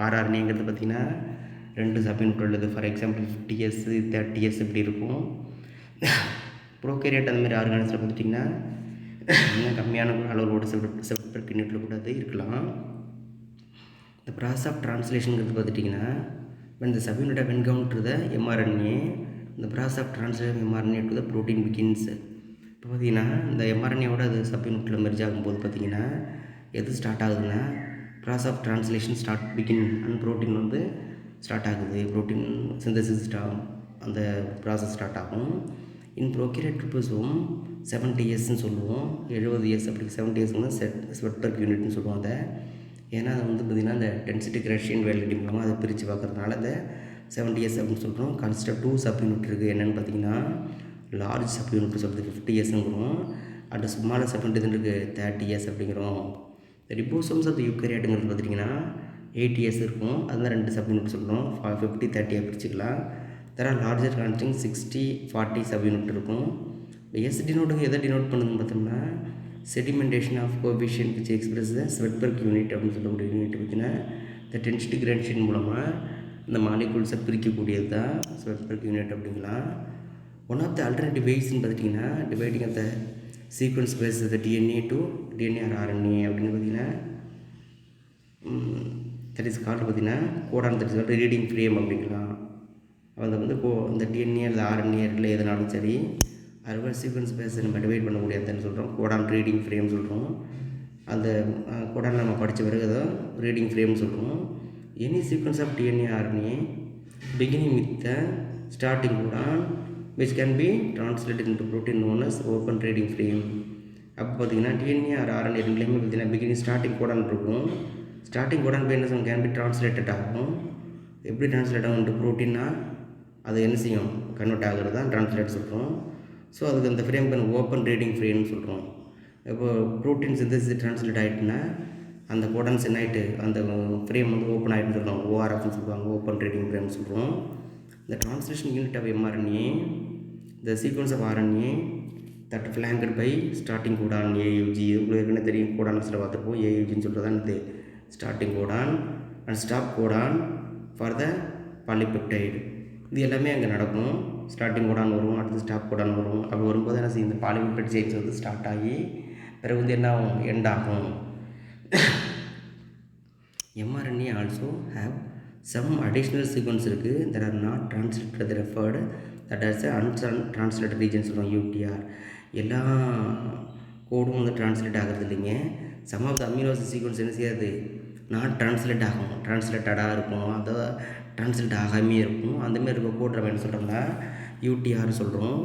ஆர்ஆர்என்ஏங்கிறது பார்த்திங்கன்னா 2 சப்யூனிட் உள்ளது. ஃபார் எக்ஸாம்பிள் 50S 30S இப்படி இருக்கும். ப்ரோகேரியட் அந்த மாதிரி ஆர்கானிஸில் பார்த்துட்டிங்கன்னா இன்னும் கம்மியான அளவோட செவட் பெர் யூனிட்டில் கூட அது இருக்கலாம். இந்த ப்ராசஸ் ஆஃப் ட்ரான்ஸ்லேஷனுங்கிறது பார்த்துட்டிங்கன்னா when the subunit of encounter the mRNA, the process of translation mRNA to the protein begins. இப்போ பார்த்தீங்கன்னா இந்த எம்ஆர்என்ஏவோட அது சப்யூனிட்டில் மெர்ஜ் ஆகும்போது பார்த்தீங்கன்னா எது ஸ்டார்ட் ஆகுதுன்னா process of translation begin and protein வந்து ஸ்டார்ட் ஆகுது. ப்ரோட்டீன் சிந்தசிஸ் அந்த ப்ராசஸ் ஸ்டார்ட் ஆகும். இன் ப்ரோக்யூரியேட் ட்ரிபிள்ஸும் 70 இயர்ஸ்ன்னு சொல்லுவோம். 70 இயர்ஸ் அப்படி 70 இயர்ஸ்னா ஸ்வெட் பெர் யூனிட்னு சொல்லுவாங்க. ஏன்னா அது வந்து பார்த்திங்கன்னா அந்த டென்சிட்டி கிரேஷியன் வேலிட்டி மூலமாக அதை பிரித்து பார்க்குறதுனால அந்த 70 இயர்ஸ் அப்படின்னு சொல்கிறோம். கன்சிடர் 2 சப் யூனிட் இருக்குது. என்னென்னு பார்த்தீங்கன்னா லார்ஜ் சப் யூனிட் சொல்கிறது 50 இயர்ஸுங்கிறோம். அண்ட் ஸ்மாலர் சப் யூனிட் இருக்குது 30 இயர்ஸ் அப்படிங்கிறோம். இந்த ரிபோசோம்ஸ் ஆஃப் யூக்கரியாட்டுங்கிறது பார்த்திங்கன்னா 8 இயர்ஸ் இருக்கும். அதுதான் 2 சப் யூனிட் சொல்கிறோம். 50 30 பிரிச்சுக்கலாம். தர லார்ஜர் கான்ஸ்டிங் 60 40 சப் யூனிட் இருக்கும். எஸ் டினோட்டுக்கு எதை டினோட் பண்ணுதுன்னு பார்த்தோம்னா sedimentation of coefficient which express the ஸ்வெட் பெர் யூனிட் அப்படின்னு சொல்லக்கூடிய யூனிட் பார்த்திங்கன்னா இந்த டென்சிட்டி கிரேடியன்ட் மூலமாக இந்த மாலிகூல்ஸை பிரிக்கக்கூடியது தான் ஸ்வெட் பெர் யூனிட் அப்படிங்கலாம். ஒன் ஆஃப் த ஆல்டர்னேட்டிவ் வேஸ்ன்னு பார்த்துட்டிங்கன்னா dividing of the sequence base the DNA to DNA or RNA அப்படின்னு பார்த்திங்கன்னா தட் இஸ் கால்டு பார்த்திங்கன்னா codon that is called reading frame அப்படிங்கலாம். அதை வந்து இந்த டிஎன்ஏ அல்லது ஆர்என்ஏ இல்லை எதுனாலும் சரி அதுக்கு சீக்வன்ஸ் பேஸை நம்ம டிவைட் பண்ண முடியாதுன்னு சொல்கிறோம். கோடான் ரீடிங் ஃப்ரேம் சொல்கிறோம். அந்த கோடான் நம்ம படித்த பிறகு தான் ரீடிங் ஃப்ரேம் சொல்கிறோம். Any sequence of DNA RNA beginning with the starting codon which can be translated into protein known as open reading frame. அப்போ பார்த்திங்கன்னா டிஎன்ஏ ஆர் ஆர்என்ஏ ரெண்டுலேயுமே பார்த்திங்கன்னா பிகினிங் ஸ்டார்டிங் கோடான் இருக்கும். ஸ்டார்டிங் கோடான் போய் என்ன கேன் பி டிரான்ஸ்லேட்டட் ஆகும். எப்படி டிரான்ஸ்லேட் ஆகும் into ப்ரோட்டீன்னா அது என்ன செய்யும் கன்வெர்ட் ஆகிறது தான் டிரான்ஸ்லேட் சொல்கிறோம். ஸோ அதுக்கு அந்த ஃப்ரேம் ஓப்பன் ரீடிங் ஃப்ரேம்னு சொல்கிறோம். இப்போ ப்ரோட்டீன் சிந்தசிஸ் டிரான்ஸ்லேட் ஆகிட்டுன்னா அந்த கோடான்ஸ் என்ன ஆகிட்டு அந்த ஃப்ரேம் வந்து ஓப்பன் ஆகிட்டுன்னு சொல்கிறோம். ஓஆர்எஃப்னு சொல்லுவாங்க. ஓப்பன் ரீடிங் ஃப்ரேம் சொல்கிறோம். இந்த translation unit of mRNA the sequence of RNA that flanked by starting codon AUG. உங்களுக்கு ஏற்கனவே தெரியும் கோடான்ஸில் பார்த்துருப்போம். ஏயுஜின்னு சொல்கிறது தான் இது starting codon and stop codon for the polypeptide. இது எல்லாமே அங்கே நடக்கும். ஸ்டார்டிங் கோடான் வரும், அடுத்து ஸ்டாப் கோடான் வரும். அப்படி வரும்போது என்ன செய்யும் இந்த பாலிபெப்டைட் செயின்ஸ் வந்து ஸ்டார்ட் ஆகி பிறகு வந்து என்ன ஆகும் எண்ட் ஆகும். MRNA also have some additional sequence இருக்குது that are not translated referred that as untranslated region சொல்லுவோம் யூடிஆர். எல்லா கோடும் வந்து டிரான்ஸ்லேட் ஆகிறது இல்லைங்க. Some of the amino sequence என்ன செய்யாது நாட் டிரான்ஸ்லேட் ஆகும், டிரான்ஸ்லேட்டடாக இருக்கும், அதை டிரான்ஸ்லேட் ஆகாமே இருக்கும். அந்தமாரி இருக்க கோட் நம்ம என்ன சொல்கிறோம்னா யூடிஆர் சொல்கிறோம்.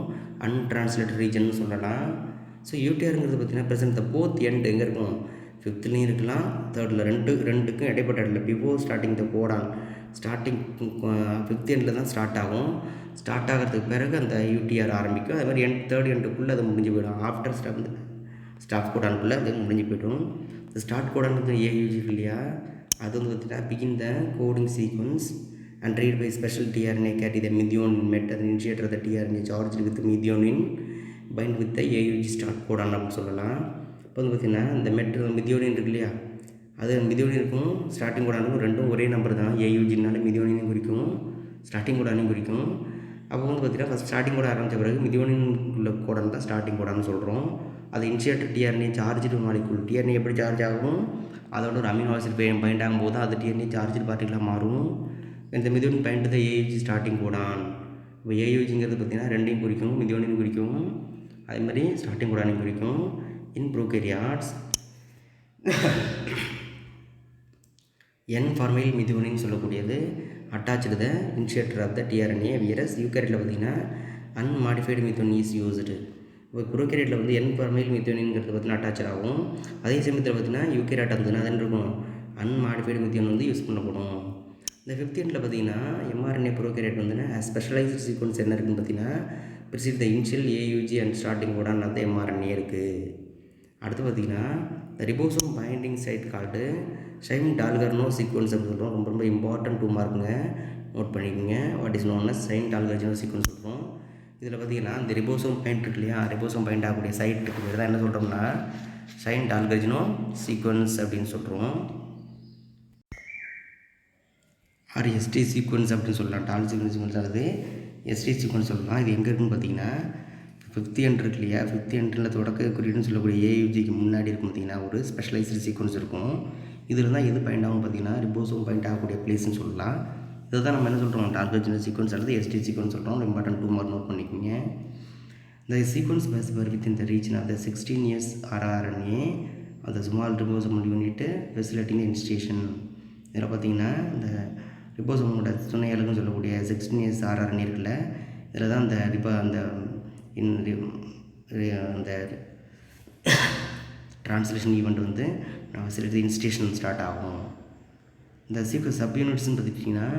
அன்ட்ரான்ஸ்லேட்டட் ரீஜன் சொல்லலாம். ஸோ யூடிஆருங்கிறது பார்த்திங்கன்னா ப்ரெசென்ட் த போத் எண்ட் எங்கே இருக்கும் 5th இருக்கலாம் 3rd ரெண்டுக்கும் இடைப்பட்ட இடத்துல before starting the Godan starting 5th எண்டில் தான் ஸ்டார்ட் ஆகும். ஸ்டார்ட் ஆகிறதுக்கு பிறகு அந்த யூடிஆர் ஆரம்பிக்கும். அது மாதிரி 3rd எண்டுக்குள்ளே அது முடிஞ்சு போயிடும். ஆஃப்டர் ஸ்டாப் கோடானுக்குள்ளே அது முடிஞ்சு போய்டும். இந்த ஸ்டார்ட் கோடானுக்கு ஏயூஜி இல்லையா அது வந்து பார்த்திங்கன்னா begin the coding sequence and read by special tRNA carry the methionine met and initiator the tRNA charged with methionine bind with the AUG start codon அப்படின்னு சொல்லலாம். இப்போ வந்து பார்த்திங்கன்னா இந்த மிதியோனின் இருக்கு இல்லையா அது மிதியோனின் இருக்கும் ஸ்டார்டிங் கோடானுக்கும் ரெண்டும் ஒரே நம்பர் தான். ஏயூஜினால மிதியோனினையும் குறிக்கும் ஸ்டார்டிங் கோடானையும் குறிக்கும். அப்போ வந்து பார்த்திங்கன்னா ஃபஸ்ட் ஸ்டார்டிங் கோட ஆரம்பித்த பிறகு மிதியோனின் உள்ள கோடான் தான் ஸ்டார்டிங் கோடான்னு சொல்கிறோம். அது initiator tRNA charged molecule tRNA எப்படி சார்ஜ் ஆகும் அதோட ஒரு அமினோ ஆசிட் பைண்ட் ஆகும்போது அது டிஆர்என்ஏ சார்ஜ்டு பார்ட்டிகலாக மாறும். இந்த மிதியோனின் பாயிண்ட் தான் ஏயூஜி ஸ்டார்டிங் கோடான். இப்போ ஏயூஜிங்கிறது பார்த்திங்கன்னா ரெண்டையும் குறிக்கும், மிதியோனின் குறிக்கும், அதே மாதிரி ஸ்டார்டிங் கோடானையும் குறிக்கும். இன் ப்ரோகேரியாட்ஸ் என் ஃபார்மைல் மிதியோனின்னு சொல்லக்கூடியது attach the initiator of the tRNA whereas யூகேரியட்டில் பார்த்திங்கன்னா அன்மாடிஃபைடு மிதியோனின் இஸ் யூஸ்டு. இப்போ ப்ரோகேரியட்டில் வந்து என் ஃபார்மைல் மிதியோனின்ங்கிறது பார்த்திங்கன்னா அட்டாச் ஆகும். அதே சமயத்தில் பார்த்திங்கன்னா யூகேரியாட் இருந்ததுன்னா அது இருக்கும் அன்மாடிஃபைடு மிதியோன் வந்து யூஸ் பண்ணப்படும். இந்த 5th எண்டில் பார்த்திங்கன்னா எம்ஆர்என்ஏ ப்ரோகேரியட் வந்துன்னா ஸ்பெஷலைஸ்டு சீக்வன்ஸ் என்ன இருக்குதுன்னு பார்த்திங்கன்னா precede the initial AUG and starting codon அந்த எம்ஆர்என்ஏ இருக்குது. அடுத்து பார்த்திங்கன்னா the ribosome binding site called Shine Dalgarno sequence அப்படின்னு சொல்கிறோம். ரொம்ப ரொம்ப இம்பார்ட்டன்ட் 2 மார்க்குங்க நோட் பண்ணிக்கோங்க. What is known as Shine Dalgarno sequence சொல்கிறோம். இதில் பார்த்திங்கன்னா இந்த ரிபோசோம் பாயிண்ட் இருக்கு இல்லையா ரிபோசோம் பாயிண்ட் ஆகக்கூடிய சைட்டுக்கு தான் என்ன சொல்கிறோம்னா ஷைம் டால்கர்னோ சீக்வன்ஸ் அப்படின்னு சொல்கிறோம். ஆர் எஸ்டி சீக்வன்ஸ் அப்படின்னு சொல்லலாம். டால் சீக்வன்ஸ் ஆகுது எஸ்டி சீக்வன்ஸ் சொல்லலாம். இது எங்கே இருக்குன்னு பார்த்தீங்கன்னா 5th எண்ட் இருக்கு இல்லையா, 5th எண்டில் தொடக்க குறியீடுன்னு சொல்லக்கூடிய ஏயுஜிக்கு முன்னாடி இருக்கும் பார்த்திங்கன்னா ஒரு ஸ்பெஷலைஸ்டு சீக்வன்ஸ் இருக்கும். இதில் தான் எது பாயிண்ட் ஆகும் பார்த்திங்கன்னா ரிபோசோம் பாயிண்ட் ஆகக்கூடிய பிளேஸ்ன்னு சொல்லலாம். இதை தான் நம்ம என்ன சொல்கிறோம், டார்கெட் சீக்வன்ஸ் அல்லது எஸ்டி சீக்வன்ஸ் சொல்கிறோம். இம்பார்ட்டன்ட் 2 மார்க் நோட் பண்ணிக்கோங்க. The sequence was within the region of the 16S rRNA of the small ribosomal unit facilitating the initiation. இதில் பார்த்திங்கன்னா இந்த ரிபோசோமோட துணை அலகுன்னு சொல்லக்கூடிய 16S rRNA இருக்குல்ல, இதில் தான் அந்த ட்ரான்ஸ்லேஷன் ஈவெண்ட் வந்து ஃபெசிலிட்டி இன்ஸ்டேஷன் ஸ்டார்ட் ஆகும். இந்த சப்யூனிட்ஸ்ன்னு பார்த்துட்டிங்கன்னா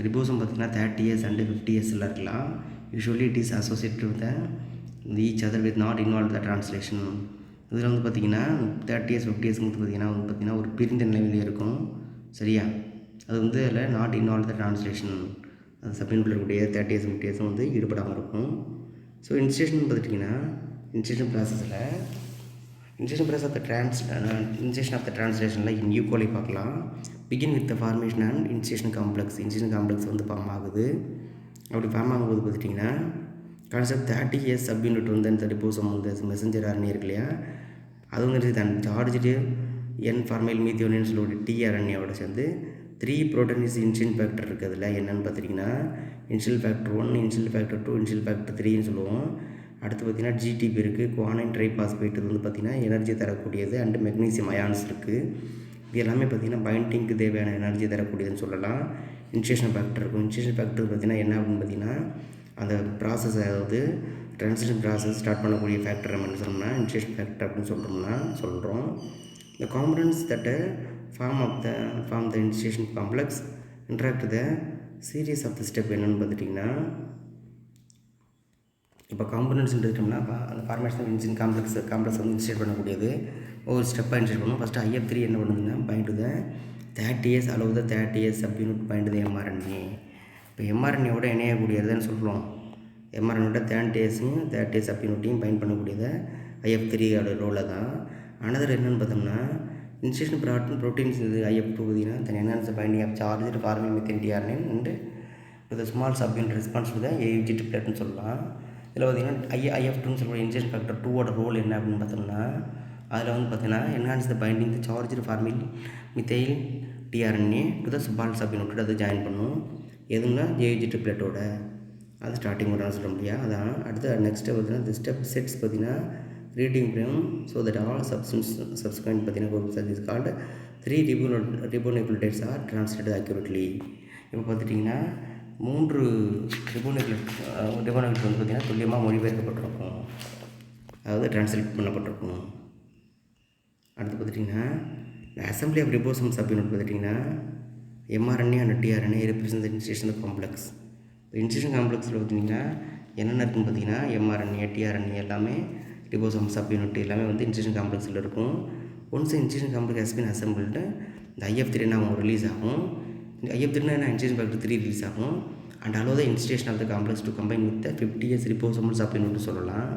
ரிபோசோம் பார்த்திங்கன்னா 30S and 50S இருக்கலாம். Usually it is associated with each other with not involve the translation. இதில் வந்து பார்த்திங்கன்னா 30S 50S பார்த்திங்கன்னா ஒரு பிரிந்த நிலையில் இருக்கும். சரியா, அது வந்து அதில் நாட் இன்வால்வ் த ட்ரான்ஸ்லேஷன், அது சப்யூனிட்டில் இருக்கக்கூடிய 30S 50S வந்து ஈடுபடாமல் இருக்கும். ஸோ இன்ஸ்டேஷன் பார்த்துட்டிங்கன்னா இன்ஸ்டேஷன் ப்ராசஸில் இன்ஸ்டேஷன் ஆஃப் த ட்ரான்ஸ்லேஷனில் ஈக்குவலி பார்க்கலாம். Begin with the formation and initiation complex வந்து ஃபார்ம் ஆகுது. அப்படி ஃபார்ம் ஆகும்போது பார்த்துட்டிங்கன்னா கான்செப்ட் 30S சப்யூனிட் வந்து அந்த ரிபோசோம் வந்து மெசஞ்சர் ஆர்என்ஏ இருக்கு இல்லையா, அது வந்து தன் சார்ஜ்டு என் ஃபார்மைல் மீத்தியோனின்னு சொல்லக்கூடிய டிஆர்என்ஏவோட சேர்ந்து 3 புரோட்டீன்ஸ் இன்சியன் ஃபேக்டர் இருக்குது. அதில் என்னென்னு பார்த்திங்கன்னா initial factor 1, initial factor 2, initial factor 3ன்னு சொல்லுவோம். அடுத்து பார்த்திங்கன்னா ஜிடிபி இருக்குது, குவானைன் ட்ரைபாஸ்பேட் வந்து பார்த்திங்கன்னா எனர்ஜி தரக்கூடியது, அண்டு மெக்னீசியம் அயான்ஸ் இருக்குது. இது எல்லாமே பார்த்திங்கன்னா பைண்டிங்க்கு தேவையான எனர்ஜி தரக்கூடியதுன்னு சொல்லலாம். இன்சியேஷன் ஃபேக்டர் இருக்கும். இன்சியேஷன் ஃபேக்டர் பார்த்திங்கன்னா என்ன அப்படின்னு பார்த்திங்கன்னா அந்த ப்ராசஸ், அதாவது ட்ரான்ஸ்லேஷன் ப்ராசஸ் ஸ்டார்ட் பண்ணக்கூடிய ஃபேக்டர் நம்ம என்ன சொன்னோம்னா இன்சியேஷன் ஃபேக்டர் அப்படின்னு சொல்கிறோம். The components that form the initiation complex interact the series of the step என்னன்னு பார்த்துட்டிங்கன்னா, இப்போ காம்பனன்ட்ஸ் எடுத்துட்டோம்னா அந்த ஃபார்மேஷன் இன்சியன் காம்ப்ளெக்ஸ் வந்து இன்ஸ்டேட் பண்ணக்கூடியது ஒவ்வொரு ஸ்டெப்பாக இன்ஸ்டேட் பண்ணணும். ஃபஸ்ட்டு IF3 என்ன பண்ணுதுன்னா பாயிண்ட் டு த 30S அளவு த 30S subunit point the mRNA. இப்போ mRNAவோட இணையக்கூடியதுன்னு சொல்கிறோம். mRNAவோட 30S சப்யூனிட்டையும் பயன் பண்ணக்கூடியதை IF3 ரோலில் தான். அனதர் என்னென்னு பார்த்தோம்னா இன்ஸ்டேஷன் ப்ரோட்டீன்ஸ் இது IF2 பார்த்தீங்கன்னா then enhance binding of charge forming with tRNA and with small subunit response to the AUG ட்ரிப்ளெட்னு சொல்லலாம். இதில் பார்த்திங்கன்னா IF2ன்னு சொல்லக்கூடிய இன்ஸ்டேஷன் ஃபேக்டர் 2ஓட ரோல் என்ன அப்படின்னு பார்த்தோம்னா, அதில் வந்து பார்த்திங்கன்னா enhance the binding the charge forming methyl tRNA to the small subunit அது ஜாயின் பண்ணும். எதுனா AUG ட்ரிப்ளெட்டோட அது ஸ்டார்டிங் பண்ண சொல்ல முடியாது. அதான் அடுத்து நெக்ஸ்ட்டு பார்த்திங்கன்னா இந்த ஸ்டெப் செட்ஸ் பார்த்திங்கன்னா reading frame so that all subsequent groups is called 3 ribonucleotides are translated accurately. இப்போ பார்த்துட்டிங்கன்னா 3 ரிபோனுக்ளியோடைட் வந்து பார்த்திங்கன்னா துல்லியமாக மொழிபெயர்க்கப்பட்டிருக்கும், அதாவது டிரான்ஸ்லேட் பண்ணப்பட்டிருக்கும். அடுத்து பார்த்துட்டிங்கன்னா அசம்பிளி ஆஃப் ரிபோசோம் சப்யூனிட் பார்த்துட்டிங்கன்னா mRNA and tRNA represent initiation complex. Initiation காம்ப்ளெக்ஸில் பார்த்திங்கன்னா என்னென்ன இருக்குன்னு பார்த்திங்கன்னா mRNA டிஆர்என்ஏ எல்லாமே ரிபோசோம் சப்யூனிட் எல்லாமே வந்து இன்ஸ்டேஷன் காம்ப்ளெக்ஸில் இருக்கும். Once initiation complex has been assembled இந்த IF3 என்ன ரிலீஸ் ஆகும். இந்த IF3 என்ன இன்ஸ்டேஷன் ஃபேக்டர் 3 ரிலீஸ் ஆகும். And allow the initiation of the complex to combine with 50S ribosomal சப்யூனிட்னு சொல்லலாம்.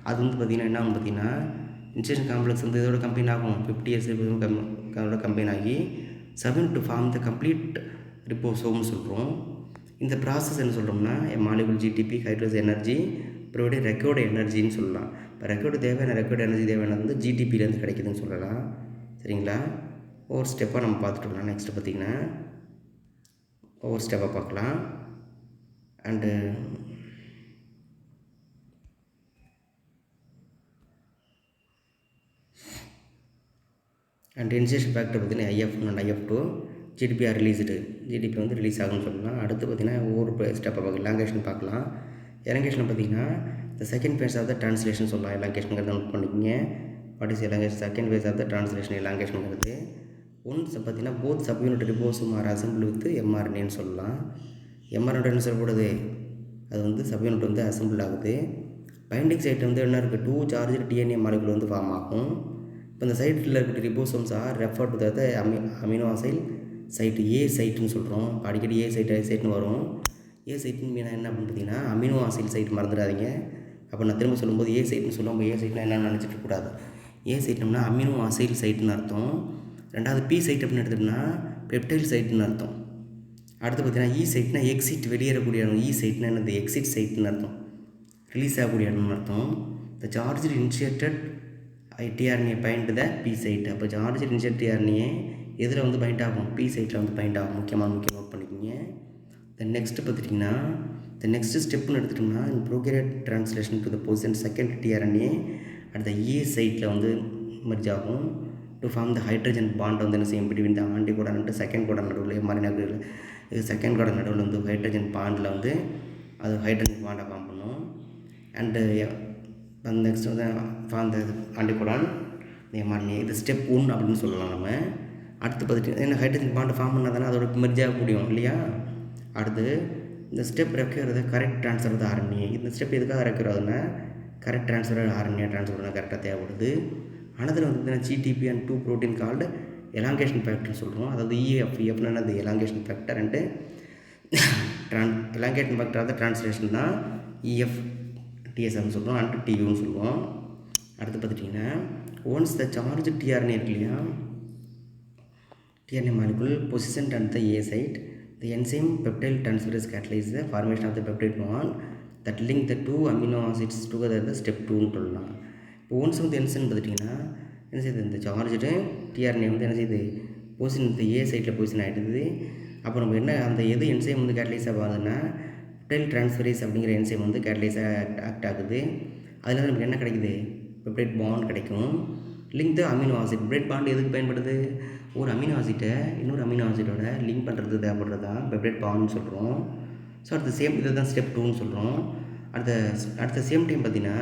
அது வந்து பார்த்திங்கன்னா என்ன ஆகும் பார்த்திங்கன்னா இன்ஸ்டேஷன் காம்ப்ளெக்ஸ் வந்து இதோட கம்பைன் ஆகும், 50S ரிபோசோமோட கம்பைன் ஆகி subunit to form the complete ரிபோசோம்னு சொல்கிறோம். இந்த ப்ராசஸ் என்ன சொல்கிறோம்னா molecule GTP hydrolysis energy provide record எனர்ஜின்னு சொல்லலாம். இப்போ ரெக்கார்டு எனர்ஜி தேவையானது வந்து ஜிடிபிலேருந்து கிடைக்குதுன்னு சொல்லலாம். சரிங்களா, ஒவ்வொரு ஸ்டெப்பாக நம்ம பார்த்துட்டோம்னா நெக்ஸ்ட்டு பார்த்திங்கன்னா ஒவ்வொரு ஸ்டெப்பாக பார்க்கலாம். அண்டு இன்ஸ்டேஷன் ஃபேக்டர் பார்த்திங்கன்னா IF1 and IF2 GTP are released, GTP வந்து ரிலீஸ் ஆகும்னு சொல்லலாம். அடுத்து பார்த்திங்கன்னா ஒவ்வொரு ஸ்டெப்பாக பார்க்கலாம். எலாங்கேஷன் பார்க்கலாம். எலாங்கேஷன் பார்த்திங்கன்னா இந்த second phase of the translation சொல்லலாம். எலாங்கேஷனுங்கிறத நோட் பண்ணிக்கோங்க. What is elongation? Second phase of the translation எலாங்கேஷனுங்கிறது ஒன்ஸ் பார்த்திங்கன்னா both subunit ribosome are assemble with mRNAன்னு சொல்லலாம். mRNA என்ன சொல்லப்படுது, அது வந்து சப்யூனிட் வந்து அசம்பிள் ஆகுது. பைண்டிங் சைட் வந்து என்ன இருக்குது, 2 சார்ஜ் டிஎன்ஏ மாலிகுல் வந்து ஃபார்ம் ஆகும். இப்போ இந்த சைட்டில் இருக்கிற ribosomes are refer to the amino acyl site A சைட்டுன்னு சொல்கிறோம். அடிக்கடி ஏ சைட்டுன்னு வரும். ஏ சைட்டுன்னு மீனா என்ன அப்படின்னு பார்த்தீங்கன்னா அமினோ அசைல் சைட் மறந்துடாதீங்க. அப்போ நான் திரும்ப சொல்லும்போது ஏ சைட்டுன்னு சொல்லும்போது ஏ சைட்னா என்னென்னு நினச்சிட்டு கூடாது. ஏ சைட்னம்னா அமினோ அசைல் சைட்டுன்னு அர்த்தம். ரெண்டாவது பி சைட் அப்படின்னு எடுத்துகிட்டோம்னா பெப்டைல் சைட்டுன்னு அர்த்தம். அடுத்து பார்த்தீங்கன்னா இ சைட்னா எக்ஸிட் வெளியேறக்கூடிய இ சைட்னா என்னது எக்ஸிட் சைட்டுன்னு அர்த்தம். ரிலீஸ் ஆகக்கூடிய இடம்னு அர்த்தம். The charge initiated tRNA bind the P site. அப்போ சார்ஜ் இனிஷியேட் டிஆர்என்ஏ எதில் வந்து பைண்ட் ஆகும்? பி சைட்டில் வந்து பைண்ட் ஆகும். முக்கியம் நோட் பண்ணிக்கோங்க. நெக்ஸ்ட்டு பார்த்துட்டிங்கன்னா நெக்ஸ்ட் ஸ்டெப்னு எடுத்துட்டோம்னா prokaryote translation to the position second tRNA at the A சைட்டில் வந்து மெர்ஜ் ஆகும். To form the hydrogen bond வந்து என்ன செய்யும்? Between the anticodon and second codon நடுவில் இது செகண்ட் கோடன் நடுவில் வந்து ஹைட்ரஜன் பாண்டில் வந்து அது ஹைட்ரஜன் பாண்டை ஃபார்ம் பண்ணும். அண்டு நெக்ஸ்ட் வந்து ஃபார்ம் த ஆன்டிகோடன் எம்ஆர்என்ஏ. இது ஸ்டெப் 1 அப்படின்னு சொல்லலாம் நம்ம. அடுத்து பார்த்துட்டு ஏன்னா ஹைட்ரஜன் பாண்டை ஃபார்ம் பண்ணால் தானே அதோட மெர்ஜ் ஆக முடியும் இல்லையா? அடுத்து இந்த step require correct transfer of RNA. இந்த ஸ்டெப் எதுக்காக ரெக்யூர் ஆகுதுன்னா கரெக்ட் ட்ரான்ஸ்ஃபர் ஆர்என்ஏ ட்ரான்ஸ்ஃபர் பண்ண கரெக்டாக தேவைப்படுது. அனதில் வந்து GTP and 2 protein called elongation ஃபேக்டர்னு சொல்கிறோம். அதாவது இஎஃப்னா அது elongation factor and elongation factor of the translation தான் இஎஃப்டிஎஸ்ன்னு சொல்கிறோம் அண்ட் டியூன்னு சொல்லுவோம். அடுத்து பார்த்துட்டிங்கன்னா ஒன்ஸ் த சார்ஜ் டிஆர்என்ஏ இருக்கு இல்லையா, tRNA molecule positioned at the A site, the enzyme peptide transferase catalyzes the formation of the peptide bond that link the 2 amino acids together. the step 2 சொல்லலாம். இப்போ once வந்து enzyme பார்த்துட்டிங்கன்னா என்ன செய்யுது? இந்த charged tRNA வந்து என்ன செய்யுது? பொசிஷன் இந்த ஏ சைட்டில் பொசிஷன் ஆகிடுது. அப்போ நம்ம என்ன அந்த எது என்சைம் வந்து கேட்டலைஸாக ஆகுதுன்னா பெப்டைட் டிரான்ஸ்ஃபரேஸ் அப்படிங்கிற என்சைம் வந்து கேட்டலைஸாக ஆக்ட் ஆகுது. அதில் நமக்கு என்ன கிடைக்குது? பெப்டைட் பாண்ட் கிடைக்கும். லிங்க் த அமினோ ஆசிட். பெப்டைட் பாண்ட் எதுக்கு பயன்படுது? ஒரு அமினோ ஆசிட்டை இன்னொரு அமினோ ஆசிட்டோட லிங்க் பண்ணுறது தேவைப்படுறது தான் பெப்டைட் பாண்ட்னு சொல்கிறோம். ஸோ அடுத்த சேம் இதை தான் ஸ்டெப் 2ன்னு சொல்கிறோம். அடுத்த சேம் டைம் பார்த்தீங்கன்னா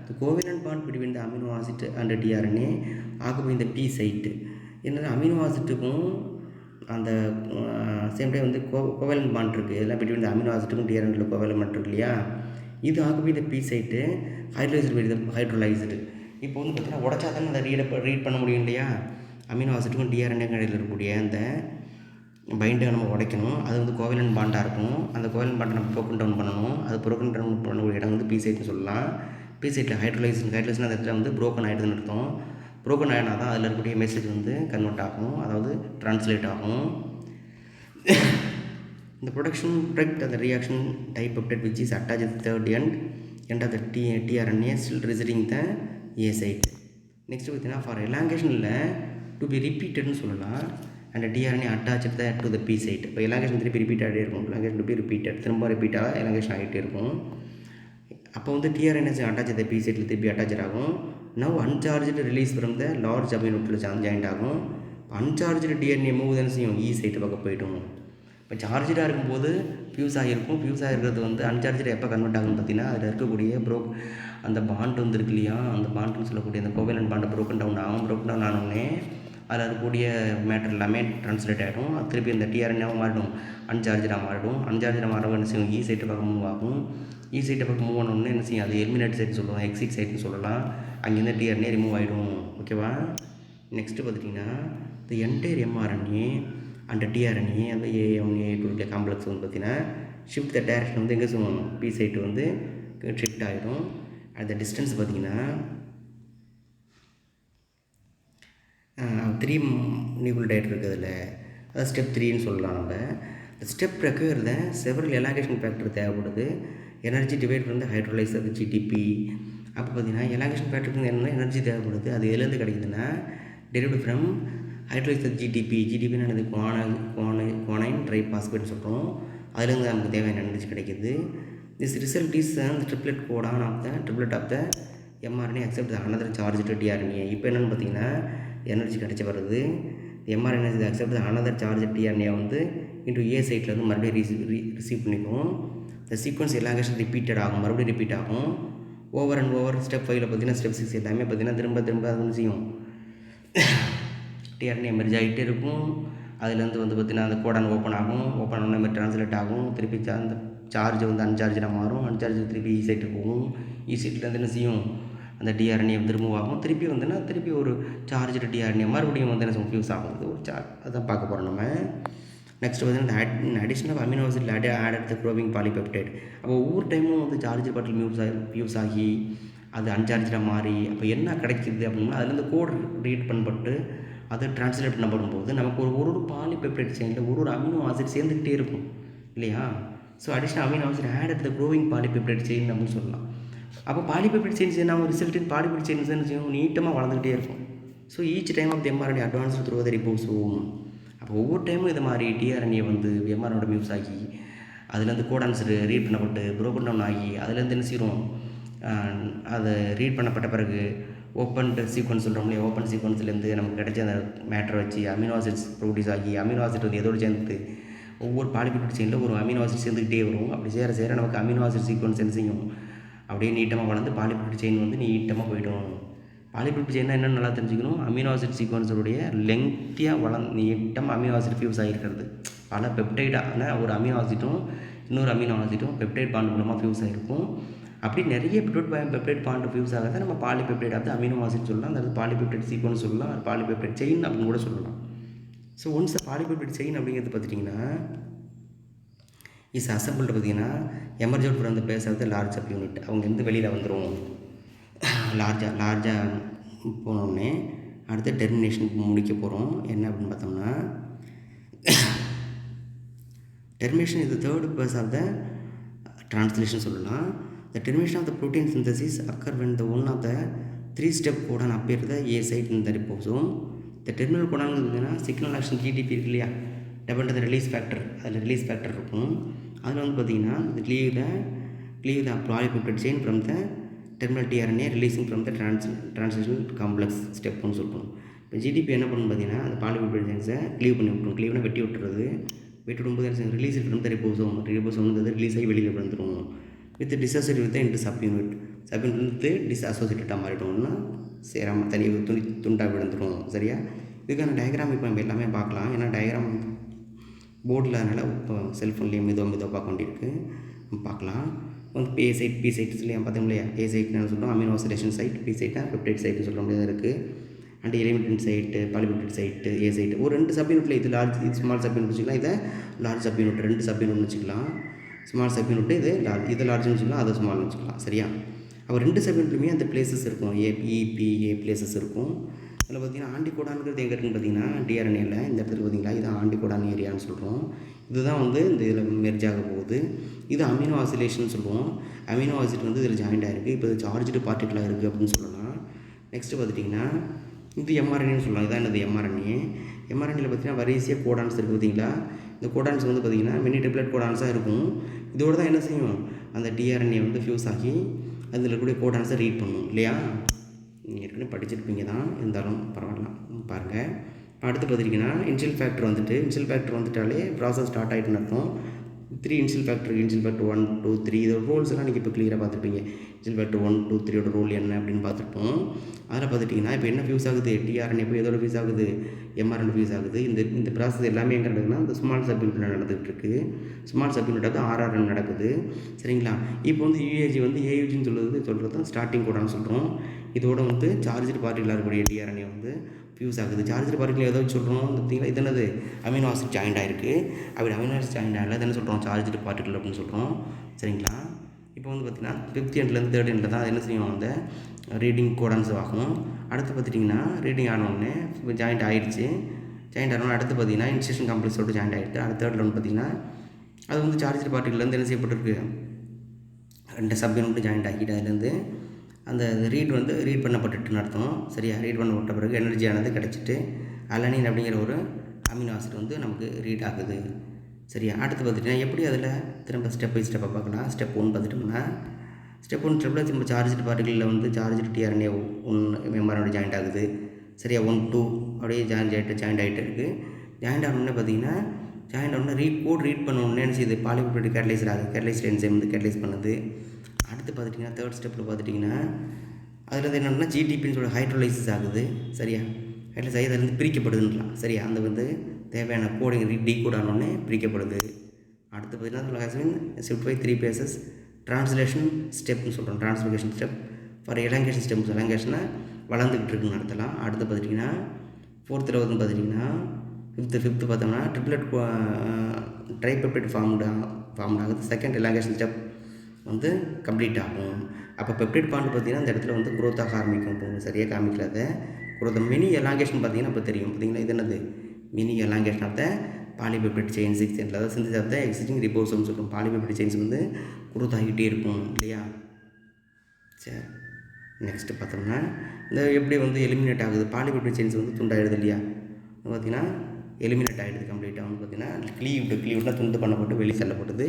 the covalent bond between the amino acid and tRNA occupy இந்த பி சைட்டு. என்னென்னா அமினோ ஆசிட்டுக்கும் அந்த சேம் டைம் வந்து கோவேலன்ட் பாண்ட் இருக்குது. இதெல்லாம் பிட்வீன் த அமினோ ஆசிட்டுக்கும் டிஆர்என்ஏல கோவேலன்ட் பாண்ட் இருக்கு இல்லையா, இது ஆகுபை இந்த பி சைட்டு ஹைட்ரோலைஸ்டு. இப்போ வந்து பார்த்தீங்கன்னா உடச்சா தானே அதை ரீட் பண்ண முடியும் இல்லையா? அமினோ ஆசிட்டுக்கும் டிஆர்என்ஏ கடையில் இருக்கக்கூடிய அந்த பைண்டை நம்ம உடைக்கணும். அது வந்து கோவேலன்ட் பாண்டாக இருக்கும். அந்த கோவேலன்ட் பாண்டை நம்ம ப்ரோக்கன் டவுன் பண்ணணும். அது ப்ரோக்கன் டவுன் பண்ணக்கூடிய இடம் வந்து பி சைட்னு சொல்லலாம். பி சைட்டில் ஹைட்ரோலைஸ்னா அந்த இடத்துல வந்து ப்ரோக்கன் ஆகிடுதுன்னு அர்த்தம். ப்ரோக்கன் ஆகினா தான் அதில் இருக்கக்கூடிய மெசேஜ் வந்து கன்வெர்ட் ஆகும், அதாவது ட்ரான்ஸ்லேட் ஆகும். இந்த ப்ரொடக்ஷன் ப்ரொடக்ட் அந்த reaction type peptide which is attach the third end of the tRNA still residing the A site. Next பார்த்தீங்கன்னா ஃபார் எலாங்கேஷனில் டு பி ரிப்பீட்டட்னு சொல்லலாம். And tRNA attach to the P site. இப்போ elongation திருப்பி repeat ஆகிட்டே இருக்கும். Elongation to be repeated, திரும்ப ரிப்பீட்டாக elongation ஆகிட்டே இருக்கும். அப்போ வந்து டிஆர்என்ஏ அட்டாச் த பி சைட்டில் திருப்பி அட்டாச் ஆகும். Now uncharged release from the large amino joint ஆகும். அன்சார்ஜ்டு டிஆர்என்ஏ மூவ் தானே செய்யும்? இ சைட்டு பக்கம் போய்டும். இப்போ சார்ஜாக இருக்கும்போது ஃபியூஸ் ஆகிருக்கும். ஃபியூஸ் ஆகிருக்கிறது வந்து அன்சார்ஜ் எப்போ கன்வெர்ட் ஆகும்னு பார்த்தீங்கன்னா அதில் இருக்கக்கூடிய அந்த பாண்ட் வந்து இருக்கு இல்லையா, அந்த பாண்டுன்னு சொல்லக்கூடிய அந்த கோவேலன்ட் பாண்டை ப்ரோக்கன் டவுன் ஆகும். ப்ரோக்கன் டவுன் ஆனோடனே அதில் இருக்கக்கூடிய மேட்டர் எல்லாமே ட்ரான்ஸ்லேட் ஆகிடும். அது திருப்பி அந்த டிஆர்என்ஏவும் மாறிடும், அன்சார்ஜாக மாறிடும். அன்சார்ஜாக மாறவும் என்ன செய்யும்? இ சைட்டு பக்கம் மூவ் ஆகும். இ சைட்டை பக்கம் மூவ் ஆனோடனே என்ன செய்யும்? அது எலிமினேட் சைட்னு சொல்லுவோம், எக்ஸிட் சைட்னு சொல்லலாம். அங்கேருந்து டிஆர்என்ஏ ரிமூவ் ஆகிடும். ஓகேவா? நெக்ஸ்ட்டு பார்த்துட்டிங்கன்னா the entire mRNA and tRNA அந்த A1A2 காம்ப்ளெக்ஸ் வந்து பார்த்திங்கன்னா ஷிஃப்ட் த டேரக்ஷன் வந்து எங்கே சொல்லணும்? பி சைட்டு வந்து ஷிஃப்ட் ஆகிடும். அந்த டிஸ்டன்ஸ் பார்த்திங்கன்னா 3 நியூக்ளியோடைட் இருக்குது அதில். அது ஸ்டெப் 3ன்னு சொல்லலாம். நம்ம ஸ்டெப் ரெக்யூர் த செவரல் எலாங்கேஷன் ஃபேக்டர் தேவைப்படுது. எனர்ஜி டிவைட் வந்து ஹைட்ரோலைஸ் அது ஜிடிபி. அப்போ பார்த்திங்கன்னா எலாங்கேஷன் ஃபேக்டருக்கு என்ன எனர்ஜி தேவைப்படுது? அது எதுலேருந்து கிடைக்குதுன்னா டெரிவ்டு ஃப்ரம் ஹைட்ரோலைஸ் ஜிடிபி. ஜிடிபின்னு என்னது? குவானைன் ட்ரைபாஸ்பேட்னு சொல்கிறோம். அதுலேருந்து நமக்கு தேவையான எனர்ஜி கிடைக்கிது. திஸ் ரிசல்ட் இஸ் அந்த triplet of the mRNA accept the another charged tRNA. இப்போ என்னென்னு பார்த்தீங்கன்னா எனர்ஜி கிடைச்சி வருது. MRNA accept the another charge tRNA வந்து இன்ட்டு ஏ சைட்டில் வந்து மறுபடியும் ரிசீவ் பண்ணிக்கும். இந்த சீக்வன்ஸ் எலாங்கேஷன் ரிப்பீட்டட் ஆகும், மறுபடியும் ரிப்பீட் ஆகும். ஓவர் அண்ட் ஓவர் ஸ்டெப் 5ல் பார்த்தீங்கன்னா ஸ்டெப் 6 எல்லாமே பார்த்தீங்கன்னா திரும்ப அது வந்து செய்யும். டிஆர்என்ஏ மெர்ஜ் ஆகிட்டே இருக்கும். அதுலேருந்து வந்து பார்த்திங்கன்னா அந்த கோடன் ஓப்பன் ஆகும். ஓப்பன் ஆன மாதிரி ட்ரான்ஸ்லேட் ஆகும். திருப்பி அந்த சார்ஜ் வந்து அன்சார்ஜாக மாறும். அன்சார்ஜ் திருப்பி இ சைட்டுக்கு போகும். இ சைட்லேருந்து என்ன செய்யும்? அந்த டிஆர்என்ஏ வந்து ரிமூவ் ஆகும். திருப்பி வந்துன்னா திருப்பி ஒரு சார்ஜ்டு டிஆர்என்ஏ மறுபடியும் வந்து என்ன ஃபியூஸ் ஆகும். இது ஒரு அதான் பார்க்க போகிறோம் நம்ம. நெக்ஸ்ட் பார்த்தீங்கன்னா addition of amino acid added the growing polypeptide. அப்போ ஒவ்வொரு டைமும் வந்து சார்ஜ் பாட்டில் ஃபியூஸ் ஆகி அது அன்சார்ஜாக மாறி அப்போ என்ன கிடைக்கிது அப்படின்னா அதுலேருந்து கோட் ரீட் பண்ணப்பட்டு அதை ட்ரான்ஸ்லேட் பண்ணப்படும்போது நமக்கு ஒரு பாலிபெப்டைட் செயினில் ஒரு அமினோ ஆசிட் சேர்ந்துக்கிட்டே இருக்கும் இல்லையா? So additional amino acid added the growing polypeptide chain அப்படின்னு சொல்லலாம். அப்போ பாலிபெப்டைட் செயின்ஸ் என்ன ரிசல்ட் இன் பாலிபெப்டைட் செயின்ஸ் என்ன செய்யும், நீட்டமாக வளர்ந்துக்கிட்டே இருக்கும். So each time of the mRNA advance through the ribosome. அப்போ ஒவ்வொரு டைமும் இது மாதிரி டிஆர்என்ஏ வந்து எம்ஆர்எனோட மியூஸ் ஆகி அதுலேருந்து கோடான்ஸ் ரீட் பண்ணப்பட்டு புரோக்கன் டவுன் ஆகி அதுலேருந்து என்ன செய்யும், அதை ரீட் பண்ணப்பட்ட பிறகு ஓப்பன் சீக்வன்ஸ் சொல்கிறோம் இல்லையா, ஓப்பன் சீக்வன்ஸ்லேருந்து நமக்கு கிடைச்ச அந்த மேட்டரை வச்சு அமினோ ஆசிட்ஸ் ப்ரொடியூஸ் ஆகி அமினோ ஆசிட் வந்து எதோடு சேர்ந்து ஒவ்வொரு பாலிபெப்டைட் செயினில் ஒரு அமினோ ஆசிட் சேர்ந்துக்கிட்டே வரும். அப்படி சேர நமக்கு அமினோ ஆசிட் சீக்வன்ஸ் என்ன செய்யும், அப்படியே நீட்டமாக வளர்ந்து பாலிபெப்டைட் செயின் வந்து நீட்டமாக போய்டும். பாலிபெப்டைட் செயின்னா என்னென்னு நல்லா தெரிஞ்சுக்கணும், அமினோ ஆசிட் சீக்வன்ஸோடைய லெங்க்த்தியாக நீட்டமாக அமினோ ஆசிட் ஃபியூஸ் ஆகிருக்கிறது. பல பெப்டைடான ஒரு அமினோ ஆசிட்டும் இன்னொரு அமினோ ஆசிட்டும் பெப்டைட் பாண்ட் மூலமாக ஃபியூஸ் ஆகிருக்கும். அப்படி நிறைய பெப்டைட் பாண்ட் ஃபியூஸ் ஆகிறத நம்ம பாலிபெப்டைட் ஆஃப் அமினோ ஆசிட் சொல்லலாம், அதாவது பாலிபெப்டைட் சீக்வன்ஸ் சொல்லலாம், அது பாலிபெப்டைட் செயின் அப்படின்னு கூட சொல்லலாம். ஸோ ஒன்ஸ் பாலிபெப்டைட் செயின் அப்படிங்கிறது பார்த்துட்டிங்கன்னா இஸ் அசம்பிள்டு பார்த்தீங்கன்னா emerge out from the place of the large subunit. அவங்க வந்து வெளியில் வந்துடும் லார்ஜாக போனோடனே அடுத்த டெர்மினேஷன் முடிக்க போகிறோம். என்ன அப்படின்னு பார்த்தோம்னா termination is the third base of the translation சொல்லலாம். The termination of the protein synthesis occur when the one of the 3-step codon appear the A site in the ribosome. The terminal codon பார்த்தீங்கன்னா signal action GDP இருக்கு இல்லையா, டெபண்ட் the release factor, அதில் release factor இருக்கும். அதில் வந்து பார்த்தீங்கன்னா cleave the polypeptide chain from the terminal tRNA releasing from the translation complex step ஒன்று சொல்கிறோம். இப்போ GDP என்ன பண்ணணும் பார்த்தீங்கன்னா அந்த பாலிபெப்டைட் செயின்ஸை க்ளீவ் பண்ணி விட்டுரும். க்ளீவ்னா வெட்டி விட்டுறது. வெட்டி விடும்போது ரிலீஸ் ஃப்ரம் த ரிபோசோம் வந்து ரிலீஸ் ஆகி வெளியில் வந்துடும். வித் டிஸ்அசோசியேட் வித் இன்ட்டு சப்யூனிட் வந்து டிஸ்அசோசியேட்டடாக மாறிட்டோம்னா சேராமல் தனி துண்டாக விழுந்துடும். சரியா, இதுக்கான டயக்ராம் இப்போ நம்ம எல்லாமே பார்க்கலாம். ஏன்னா டயக்ராம் போர்டில் அதனால் இப்போ செல்ஃபோன்லேயும் மெதுவாக பார்க்க வேண்டியிருக்கு. பார்க்கலாம். வந்து பி சைட் இல்லையா பார்த்தோம் இல்லையா, ஏ சைட்னு சொல்கிறோம் அமினோ ஆசிடேஷன் சைட், பி சைட்னா பெப்டைட் சைட்டு சொல்ல முடியாது இருக்குது. அண்ட் எலிமெண்டன் site polypeptide site A site ஒரு 2 சப்யூனிட்டில் இது லார்ஜ், இது ஸ்மால் சப்யூனிட் வச்சுக்கலாம், இதை லார்ஜ் சப்யூனிட் 2 சப்யூனிட் வச்சுக்கலாம். ஸ்மால் சப்யூனிட்டு இது லார்ஜ்னு வச்சுக்கலாம், அதை ஸ்மால்னு வச்சுக்கலாம். சரியா, அப்போ 2 சப்யூனிட்லையுமே அந்த பிளேசஸ் இருக்கும், ஏபிஏ பிளேசஸ் இருக்கும். அதில் பார்த்தீங்கன்னா ஆண்டிகோடான்ங்கிறது எங்கே இருக்குன்னு பார்த்தீங்கன்னா டிஆர்என்ஏல இந்த இடத்துல பார்த்தீங்களா, இது ஆண்டிகோடான் ஏரியான்னு சொல்கிறோம். இதுதான் வந்து இந்த இதில் மெர்ஜ் ஆக போகுது. இது அமினோ ஆசிலேஷன் சொல்லுவோம். அமினோ ஆசிட் வந்து இதில் ஜாயிண்ட் ஆகிருக்கு. இப்போ இது சார்ஜ்டு பார்ட்டிகலாக இருக்குது அப்படின்னு சொல்லலாம். நெக்ஸ்ட்டு பார்த்துட்டிங்கன்னா இது எம்ஆர்என்ஏன்னு சொல்லலாம். இதான் என்னது எம்ஆர்என்ஏல பார்த்தீங்கன்னா வரிசையாக கோடான்ஸ் இருக்குது பார்த்தீங்களா. இந்த கோடான்ஸ் வந்து பார்த்திங்கன்னா மினி ட்ரிப்ளெட் கோடான்ஸாக இருக்கும். இதோடு தான் என்ன செய்யும், அந்த டிஆர்என்ஏ வந்து ஃபியூஸ் ஆகி அதில் இருக்கக்கூடிய கோடான்ஸை ரீட் பண்ணும் இல்லையா. நீங்கள் ஏற்கனவே படிச்சிருப்பீங்க தான், இருந்தாலும் பரவாயில்ல பாருங்கள். அடுத்து பார்த்திங்கன்னா இன்சியல் ஃபேக்டர் வந்துட்டாலே ப்ராசஸ் ஸ்டார்ட் ஆகிட்டுன்னு அர்த்தம். 3 இன்சியல் ஃபேக்டர் 1, 2, 3 இதோட ரோல்ஸ் எல்லாம் நீங்கள் இப்போ கிளியராக பார்த்துருப்பீங்க. இன்சியல் ஃபேக்டர் 1, 2, 3 ரோல் என்ன அப்படின்னு பார்த்துருப்போம். அதில் பார்த்துட்டிங்கன்னா இப்போ என்ன ஃபியூஸ் ஆகுது, டிஆர்என்ஏ இப்போ எதோட ஃபியூஸ் ஆகுது, எம்ஆர்என்ஏ ஃபியூஸ் ஆகுது. இந்த ப்ராசஸ் எல்லாமே எங்கே நடக்குதுன்னா இந்த ஸ்மால் சப்யூனிட்டில் நடந்துகிட்டு இருக்குது. ஸ்மால் சப்யூனிட்டாக ஆர்ஆர்என் நடக்குது. சரிங்களா, இப்போ வந்து யூஏஜி வந்து ஏயுஜின்னு சொல்கிறது தான் ஸ்டார்டிங் கோடான்னு சொல்கிறோம். இதோட வந்து சார்ஜ்டு பார்ட்டிகளாக இருக்கக்கூடிய டிஆர்என்ஏ வந்து ஃபியூஸ் ஆகுது. சார்ஜர் பார்ட்டிகல் ஏதோ சொல்கிறோம் பார்த்தீங்களா, இது என்னது அமினோ ஆசிட் ஜாயிண்ட் ஆகிருக்கு. அப்படி அமினோ ஆசிட் ஜாயிண்ட் ஆகல என்ன சொல்கிறோம், சார்ஜ்டு பார்ட்டிகல் அப்படின்னு சொல்கிறோம். சரிங்களா, இப்போ வந்து பார்த்திங்கன்னா 5th எண்ட்லேருந்து 3rd எண்டில் தான் அது என்ன செய்யும், அந்த ரீடிங் கோடான்ஸ் ஆகும். அடுத்து பார்த்துட்டிங்கன்னா ரீடிங் ஆனோடனே இப்போ ஜாயிண்ட் ஆகிடுச்சு. ஜாயிண்ட் ஆனோடனே அடுத்து பார்த்திங்கன்னா இன்ஸ்ட்ரக்ஷன் காம்ப்ளெக்ஸோடு ஜாயிண்ட் ஆகிடுது. அடுத்த 3rd வந்து பார்த்திங்கன்னா அது வந்து சார்ஜ்டு பார்ட்டிகல்லேருந்து என்ன செய்யப்பட்டிருக்கு, 2 சப்யூனிட் ஜாயிண்ட் ஆகிட்டு அதுலேருந்து அந்த ரீட் பண்ணப்பட்டுன்னு அர்த்தம். சரியா, ரீட் பண்ணப்பட்ட பிறகு எனர்ஜியானது கிடச்சிட்டு அலனின் அப்படிங்கிற ஒரு அமினோ ஆசிட் வந்து நமக்கு ரீட் ஆகுது. சரியா, அடுத்து பார்த்துட்டிங்கன்னா எப்படி அதில் திரும்ப ஸ்டெப் பை ஸ்டெப்பாக பார்க்கலாம். ஸ்டெப் 1 பார்த்துட்டோம்னா ஸ்டெப் 1 ஸ்டெப்பில் திரும்ப சார்ஜ்டு பார்ட்டிகளில் வந்து சார்ஜ்டு டிஆர்என்ஏ 1 மெம்பரோட ஜாயிண்ட் ஆகுது. சரியா, 1, 2 அப்படியே ஜாயிண்ட் ஆகிட்டு இருக்குது. ஜாயிண்ட் ஆனோடனே பார்த்தீங்கன்னா ஜாயிண்ட் ஆனோடனே ரீட் பண்ணோடனே என்ன செய்யுது, பாலிபெப்டைட் கேட்டலைசர் ஆகுது. கேட்டலைஸ்ட் என்சைம் வந்து கேட்டலைஸ் பண்ணுது. அடுத்து பார்த்துட்டிங்கன்னா 3rd ஸ்டெப்பில் பார்த்துட்டிங்கன்னா அதில் என்னென்னா ஜிடிபின்னு சொல்லி ஹைட்ரோலைசிஸ் ஆகுது. சரியா, ஹைட்ரோலைஸ் ஆகி அதிலேருந்து பிரிக்கப்படுதுன்னுலாம். சரியா, அந்த வந்து தேவையான கோடிங் டீகோட் ஆனோடனே பிரிக்கப்படுது. அடுத்து பார்த்திங்கன்னா ஷிஃப்ட் பை 3 பேசஸ் ட்ரான்ஸ்லேஷன் ஸ்டெப்னு சொல்கிறோம். Translation step for elongation steps, எலாங்கேஷனை வளர்ந்துக்கிட்டு இருக்குன்னு நடத்தலாம். அடுத்து பார்த்துட்டிங்கன்னா 4th வந்து பார்த்துட்டிங்கன்னா 5th பார்த்தோம்னா ட்ரிப்ளெட் ட்ரைபெப்டைட் ஃபார்ம்டு ஆகுது. 2nd எலாங்கேஷன் ஸ்டெப் வந்து கம்ப்ளீட் ஆகும். அப்போ பெப்டைட் பாண்ட் பார்த்திங்கன்னா இந்த இடத்துல வந்து க்ரோத் ஆக ஆரம்பிக்கும். இப்போ சரியாக காமிக்கல அதை க்ரோத். மினி எலாங்கேஷன் பார்த்திங்கன்னா இப்போ தெரியும் பார்த்திங்கன்னா இது என்னது, mini elongation of the polypeptide chain 6th எண்டில், அதாவது சிந்தசிஸ் ஆஃப் த எக்ஸிஸ்டிங் ரிபோசோம்னு சொல்கிறோம். பாலிபெப்டைட் செயின்ஸ் வந்து க்ரோத் ஆகிட்டே இருக்கும் இல்லையா. சரி, நெக்ஸ்ட்டு பார்த்தோம்னா இந்த எப்படி வந்து எலிமினேட் ஆகுது, பாலிபெப்டைட் செயின்ஸ் வந்து துண்டாயிடுது இல்லையா, பார்த்திங்கன்னா எலிமினேட் ஆகிடுது கம்ப்ளீட்டாக வந்து பார்த்திங்கன்னா க்ளீவ்டாக துண்டு பண்ணப்பட்டு வெளியே தள்ளப்பட்டது.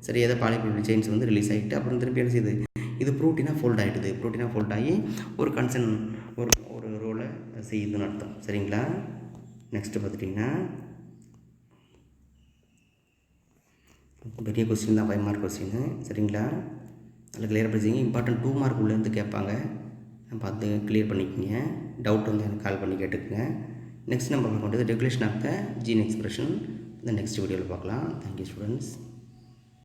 சரி, ஏதோ பாலிபெப்டைட் செயின்ஸ் வந்து ரிலீஸ் ஆகிட்டு அப்புறம் திருப்பி என்ன செய்யுது, இது ப்ரோட்டீனாக ஃபோல்ட் ஆகிடுது. ப்ரோட்டீனாக ஃபோல்ட் ஆகி ஒரு ஒரு ரோலை செய்யுதுன்னு அர்த்தம். சரிங்களா? நெக்ஸ்ட்டு பார்த்துட்டிங்கன்னா பெரிய கொஸ்டின் தான், 5 மார்க் கொஸ்டின்னு. சரிங்களா? அதில் கிளியர் படிச்சிங்க. இம்பார்ட்டன்ட் 2 மார்க் உள்ளேருந்து கேட்பாங்க, பார்த்து கிளியர் பண்ணிக்கோங்க. டவுட் வந்து எனக்கு கால் பண்ணி கேட்டுக்குங்க. நெக்ஸ்ட் நம்ம பார்க்க வேண்டியது regulation of the gene expression. இந்த நெக்ஸ்ட் வீடியோவில் பார்க்கலாம். Thank you students.